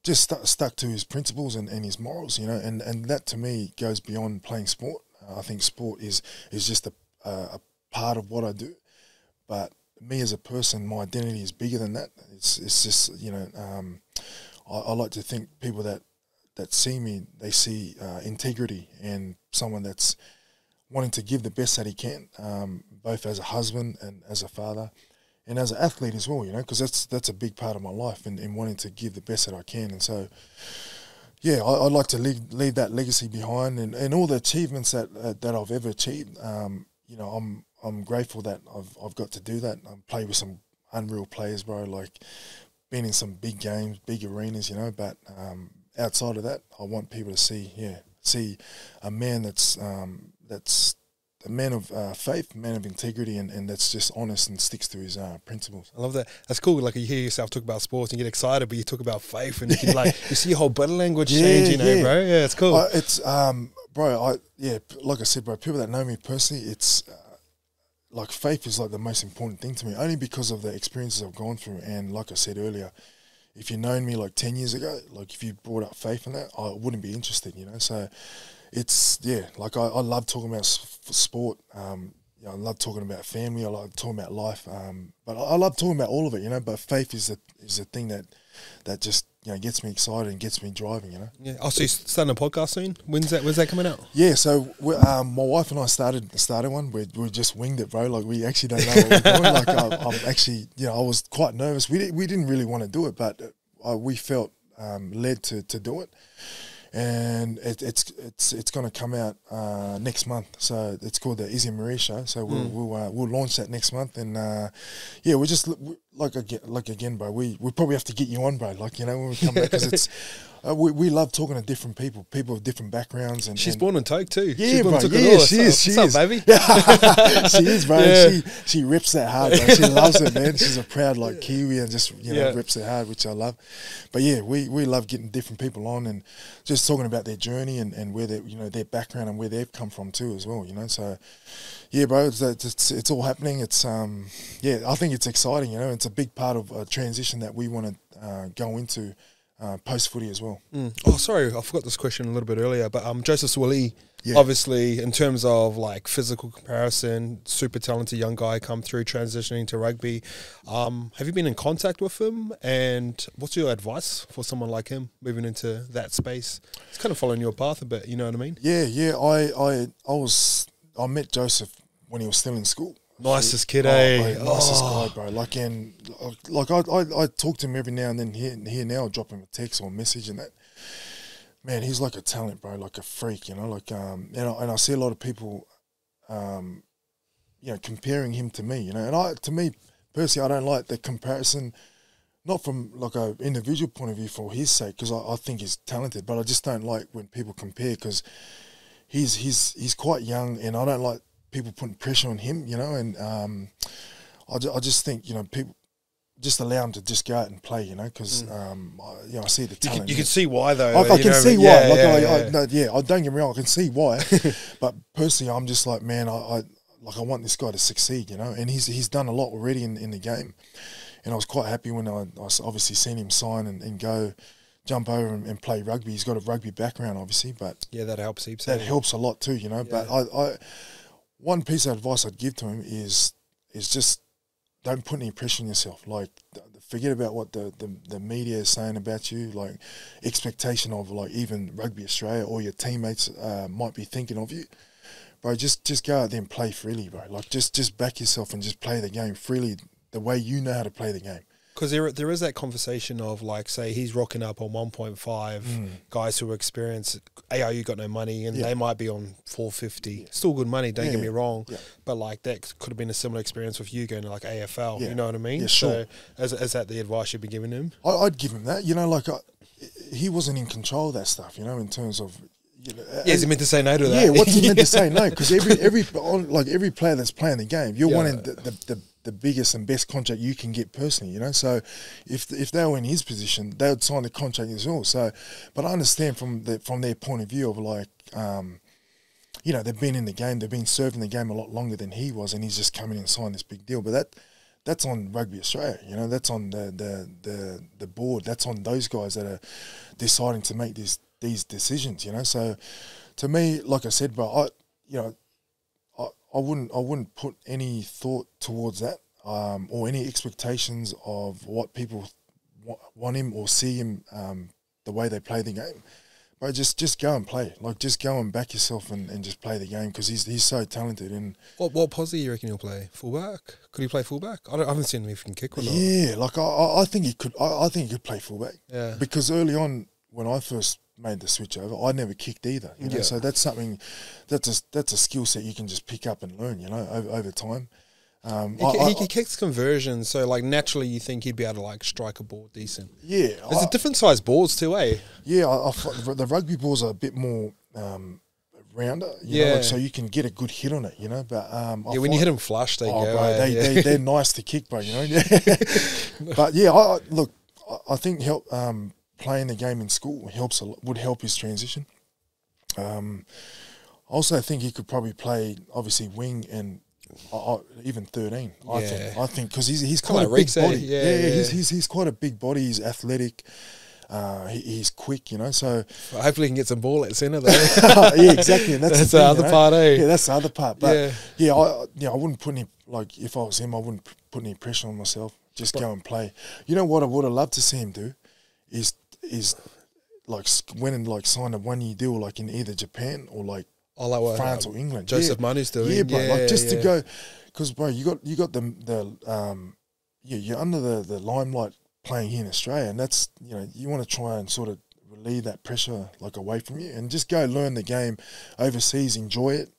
just stuck to his principles and his morals, you know, and that to me goes beyond playing sport. I think sport is just a part of what I do, but me as a person, my identity is bigger than that. It's just, you know, I like to think people that see me, they see integrity and someone that's wanting to give the best that he can, both as a husband and as a father, and as an athlete as well, you know, because that's a big part of my life, and wanting to give the best that I can. And so, yeah, I'd like to leave that legacy behind, and all the achievements that I've ever achieved. You know, I'm grateful that I've got to do that. I've played with some unreal players, bro. Like, been in some big games, big arenas, you know. But outside of that, I want people to see a man that's a man of faith, a man of integrity, and that's just honest and sticks to his principles. I love that. That's cool. Like, you hear yourself talk about sports and you get excited, but you talk about faith, and you can, like, you see your whole body language change, you know, bro. Yeah, it's cool. It's bro. Like I said, bro. People that know me personally, it's like faith is like the most important thing to me, only because of the experiences I've gone through. And like I said earlier, if you'd known me like 10 years ago, like if you brought up faith in that, I wouldn't be interested, you know. So it's, like I love talking about sport. You know, I love talking about family. I love talking about life. But I love talking about all of it, you know. But faith is the thing that just, you know, gets me excited and gets me driving, you know. Yeah. Oh, so you're starting a podcast soon? When's that coming out? Yeah. So my wife and I started one. We just winged it, bro. Like, we actually don't know what we're doing. Like, I'm actually, you know, I was quite nervous. We didn't really want to do it, but we felt led to do it. And it's going to come out next month. So it's called the Izzy and Marie Show. So we'll launch that next month. And we're just like again, bro. We probably have to get you on, bro. Like, you know, when we come back, because it's we love talking to different people with different backgrounds. And she's born in Toke too. Yeah, bro. Yeah, she is. What's up, baby? She is, bro. Yeah. She rips that hard, bro. She loves it, man. She's a proud like Kiwi, and just, you know, rips it hard, which I love. But yeah, we love getting different people on and just talking about their journey and where they, you know, their background and where they've come from too as well, you know. So yeah, bro, it's all happening. It's I think it's exciting, you know. It's a big part of a transition that we want to go into post footy as well. Oh, sorry, I forgot this question a little bit earlier, but Joseph Suaalii, obviously, in terms of like physical comparison, super talented young guy come through transitioning to rugby. Have you been in contact with him, and what's your advice for someone like him moving into that space? It's kind of following your path a bit, you know what I mean? Yeah. I met Joseph when he was still in school. Nicest kid, eh? Mate, nicest guy, bro. Like, and like I talk to him every now and then. Here now, I'll drop him a text or a message, and that, man, he's like a talent, bro. Like a freak, you know. Like and I see a lot of people, you know, comparing him to me, you know. And to me personally, I don't like the comparison. Not from like a individual point of view for his sake, because I think he's talented, but I just don't like when people compare, because he's quite young, and I don't like people putting pressure on him, you know. And I just think, you know, people just allow him to just go out and play, you know, because you know, I see the talent. You can see why, though. I can see why. I don't get me wrong, I can see why. But personally, I'm just like, man, I want this guy to succeed, you know. And he's done a lot already in the game, and I was quite happy when I obviously seen him sign and go jump over and play rugby. He's got a rugby background, obviously, but yeah, that helps heaps. That helps a lot too, you know. Yeah. But I one piece of advice I'd give to him is just don't put any pressure on yourself. Like, forget about what the media is saying about you. Like, expectation of, like, even Rugby Australia or your teammates might be thinking of you. Bro, just go out there and play freely, bro. Like, just back yourself and just play the game freely the way you know how to play the game. Because there is that conversation of, like, say he's rocking up on 1.5, guys who are experienced, ARU got no money, and they might be on 450. Still good money, don't get me wrong. Yeah. But, like, that could have been a similar experience with you going to, like, AFL. You know what I mean? Yeah, sure. So is that the advice you'd be giving him? I'd give him that. You know, like, he wasn't in control of that stuff, you know, in terms of... You know, is he meant to say no to that? Yeah, what's he meant to say no? Because every player that's playing the game, you're wanting the biggest and best contract you can get personally, you know. So if they were in his position, they would sign the contract as well. So, but I understand from their point of view of, like, you know, they've been in the game, they've been serving the game a lot longer than he was, and he's just coming in and signed this big deal. But that's on Rugby Australia, you know. That's on the board. That's on those guys that are deciding to make these decisions, you know. So to me, like I said, bro, I wouldn't put any thought towards that, or any expectations of what people want him or see him, the way they play the game. But just go and play. Like, just go and back yourself and just play the game, because he's so talented. And what position you reckon he'll play? Fullback? Could he play fullback? I haven't seen him if he can kick or not. Yeah, like I think he could. I think he could play fullback. Yeah. Because early on, when I first made the switch over, I never kicked either. You know? So that's something, that's a skill set you can just pick up and learn, you know, over time. He kicks conversions, so, like, naturally you think he'd be able to, like, strike a ball decent. Yeah. There's a different size balls too, eh? Yeah, the rugby balls are a bit more rounder, you know, like, so you can get a good hit on it, you know. But when you hit them flush, they go. Bro, they're nice to kick, bro, you know. But yeah, I think playing the game in school would help his transition. I also think he could probably play, obviously, wing and even 13. I think because he's quite a big body. He's quite a big body. He's athletic. He's quick, you know. So hopefully he can get some ball at centre though. Yeah, exactly. And that's the other part, eh? Yeah, that's the other part. But I wouldn't put any, like, if I was him, I wouldn't put any pressure on myself. Just go and play. You know what I would have loved to see him do is like went and, like, signed a 1-year deal, like, in either Japan or, like, France or England. Joseph Manu's doing. Yeah, bro. Like, just to go, because, bro, you got you're under the limelight playing here in Australia, and that's, you know, you want to try and sort of relieve that pressure, like, away from you, and just go learn the game overseas, enjoy it,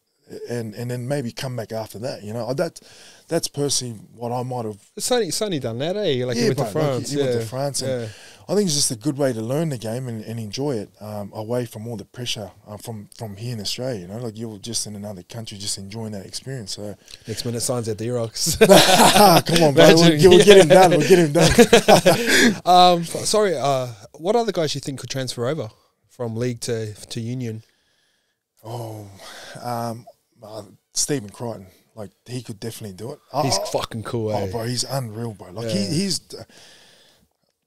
and then maybe come back after that. You know, that's personally what I might have. Sonny done that, eh? Like, he went to France. He went to France, and I think it's just a good way to learn the game and enjoy it, away from all the pressure from here in Australia. You know, like, you're just in another country, just enjoying that experience. So next minute signs at the Rocks. Come on, bro. We'll get him done. We'll get him done. Sorry. What other guys you think could transfer over from league to union? Stephen Crichton. Like, he could definitely do it. He's fucking cool, eh? Oh, bro, he's unreal, bro. Like, he's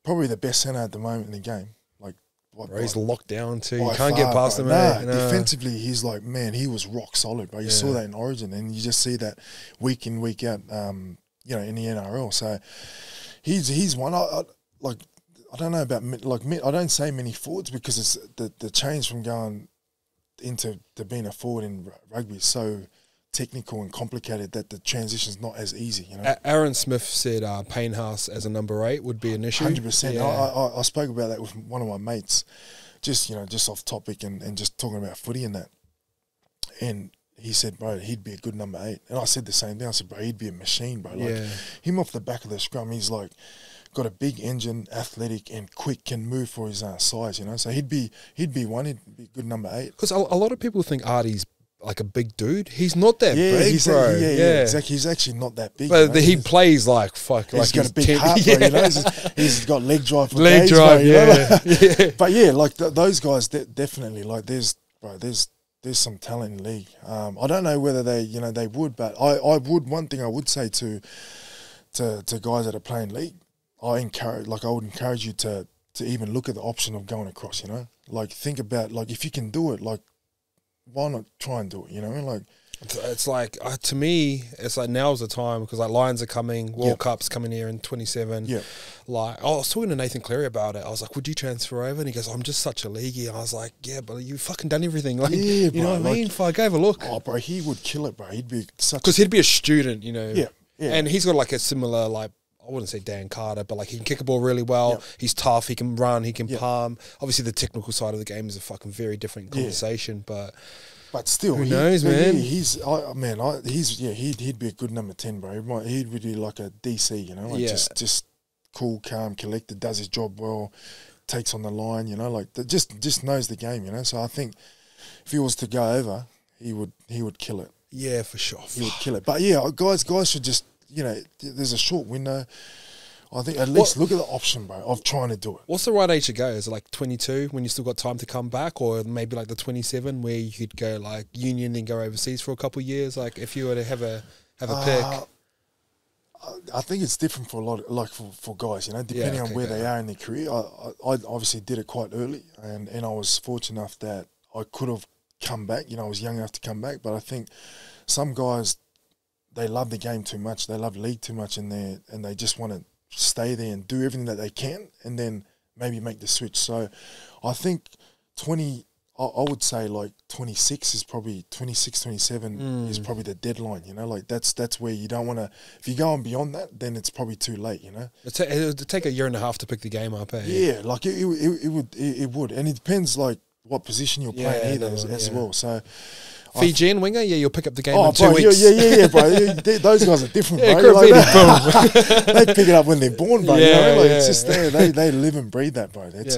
probably the best centre at the moment in the game. Like, bro, he's locked down too. You can't get past him. Defensively, he's like, man, he was rock solid, bro. You saw that in Origin, and you just see that week in, week out, you know, in the NRL. So he's one. I don't know about, like, I don't say many forwards, because it's the change from going into being a forward in rugby is so technical and complicated that the transition's not as easy, you know. Aaron Smith said Paynehouse as a number 8 would be an issue. 100%. I spoke about that with one of my mates, just off topic and just talking about footy and that. And he said, bro, he'd be a good number 8. And I said the same thing. I said, bro, he'd be a machine, bro. Like, him off the back of the scrum, he's like got a big engine, athletic and quick, can move for his size, you know. So he'd be one. He'd be a good number 8. Because a lot of people think Artie's like a big dude. He's not that big, bro. Exactly. He's actually not that big. But he plays like fuck. He's got a big heart, bro. You know, he's got leg drive for days, bro, you know? But yeah, like those guys, definitely. Like, there's some talent in the league. I don't know whether they would, but I would. One thing I would say to guys that are playing league, I would encourage you to even look at the option of going across. You know, like, think about, like, if you can do it, like, why not try and do it? You know, like, It's like to me, it's like now's the time because like Lions are coming, World Cup's coming here in 27. Yeah. Like I was talking to Nathan Cleary about it. I was like, "Would you transfer over?" And he goes, "I'm just such a leaguey." I was like, "Yeah, but you fucking done everything." Like, Yeah, you know bro, what I mean? If I gave a look, Oh, bro, he would kill it, bro. He'd be such because he'd be a student, you know. Yeah, yeah. And he's got like a similar like. I wouldn't say Dan Carter, but like he can kick a ball really well. Yep. He's tough. He can run. He can Yep. palm. Obviously, the technical side of the game is a fucking very different conversation. But still, who knows, man? He's he'd be a good number 10, bro. He'd be like a DC, you know, like just cool, calm, collected, does his job well, takes on the line, you know, like just knows the game, you know. So I think if he was to go over, he would kill it. Yeah, for sure. He would kill it. But yeah, guys should just, you know, there's a short window. I think at least look at the option, bro, of trying to do it. What's the right age to go? Is it like 22 when you still got time to come back, or maybe like the 27 where you could go like union and go overseas for a couple of years? Like if you were to have a pick. I think it's different for a lot, like for guys, you know, depending on where they are in their career. I obviously did it quite early, and I was fortunate enough that I could have come back. You know, I was young enough to come back, but I think some guys, they love the game too much. They love league too much, and they just want to stay there and do everything that they can, and then maybe make the switch. So I think 20, I would say like 26 is probably 26, 27 is probably the deadline. You know, like that's where you don't want to. If you go on beyond that, then it's probably too late. You know, it would take a year and a half to pick the game up. Yeah, like it would, and it depends like what position you're playing either as well. So. Fijian winger, you'll pick up the game in 2 bro, weeks. Yeah, bro. Those guys are different, bro. They pick it up when they're born, bro. It's just they live and breathe that, bro. It's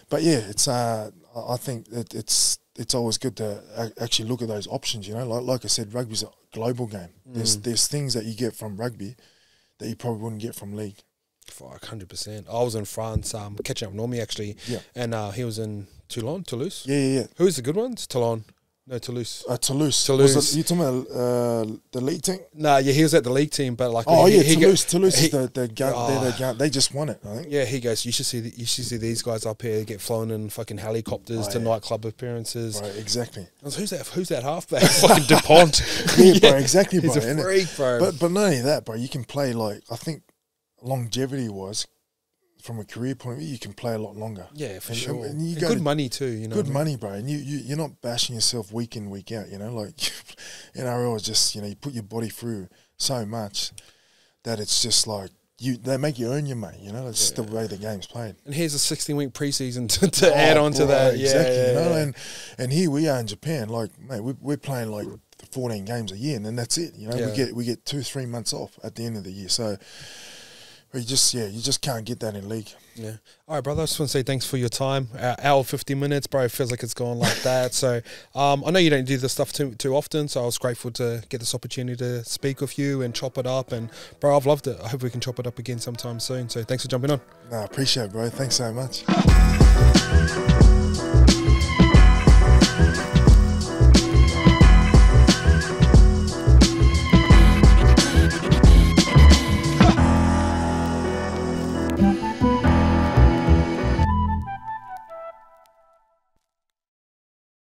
but yeah, it's I think that it's always good to actually look at those options. You know, like I said, rugby's a global game. There's things that you get from rugby that you probably wouldn't get from league. Fuck, 100%. I was in France, catching up with Normie actually, and he was in Toulouse. Yeah. Who's the good ones? Toulon. No, Toulouse. Toulouse. You talking about the league team? Nah, yeah, he was at the league team, but like... Toulouse. Toulouse is they just won it, I think. Yeah, he goes, you should see these guys up here get flown in fucking helicopters to nightclub appearances. Right, exactly. I was, who's that halfback? Fucking DuPont. Bro, exactly, bro. He's a freak, bro. But not only that, bro, you can play like, I think longevity-wise, from a career point of view, you can play a lot longer. Yeah, for sure. And you good money too, you know. Good money, bro. And you're not bashing yourself week in, week out, you know. Like, NRL is just, you know, you put your body through so much that it's just like, they make you earn your money, you know. That's just the way the game's played. And here's a 16-week preseason to add on to that. Exactly, you know. And here we are in Japan, like, mate, we're playing like 14 games a year, and then that's it, you know. We get 2-3 months off at the end of the year, so... You just can't get that in league. Yeah. All right, brother. I just want to say thanks for your time. Hour 50 minutes, bro. It feels like it's gone like that. So I know you don't do this stuff too often, so I was grateful to get this opportunity to speak with you and chop it up. And, bro, I've loved it. I hope we can chop it up again sometime soon. So thanks for jumping on. I appreciate it, bro. Thanks so much.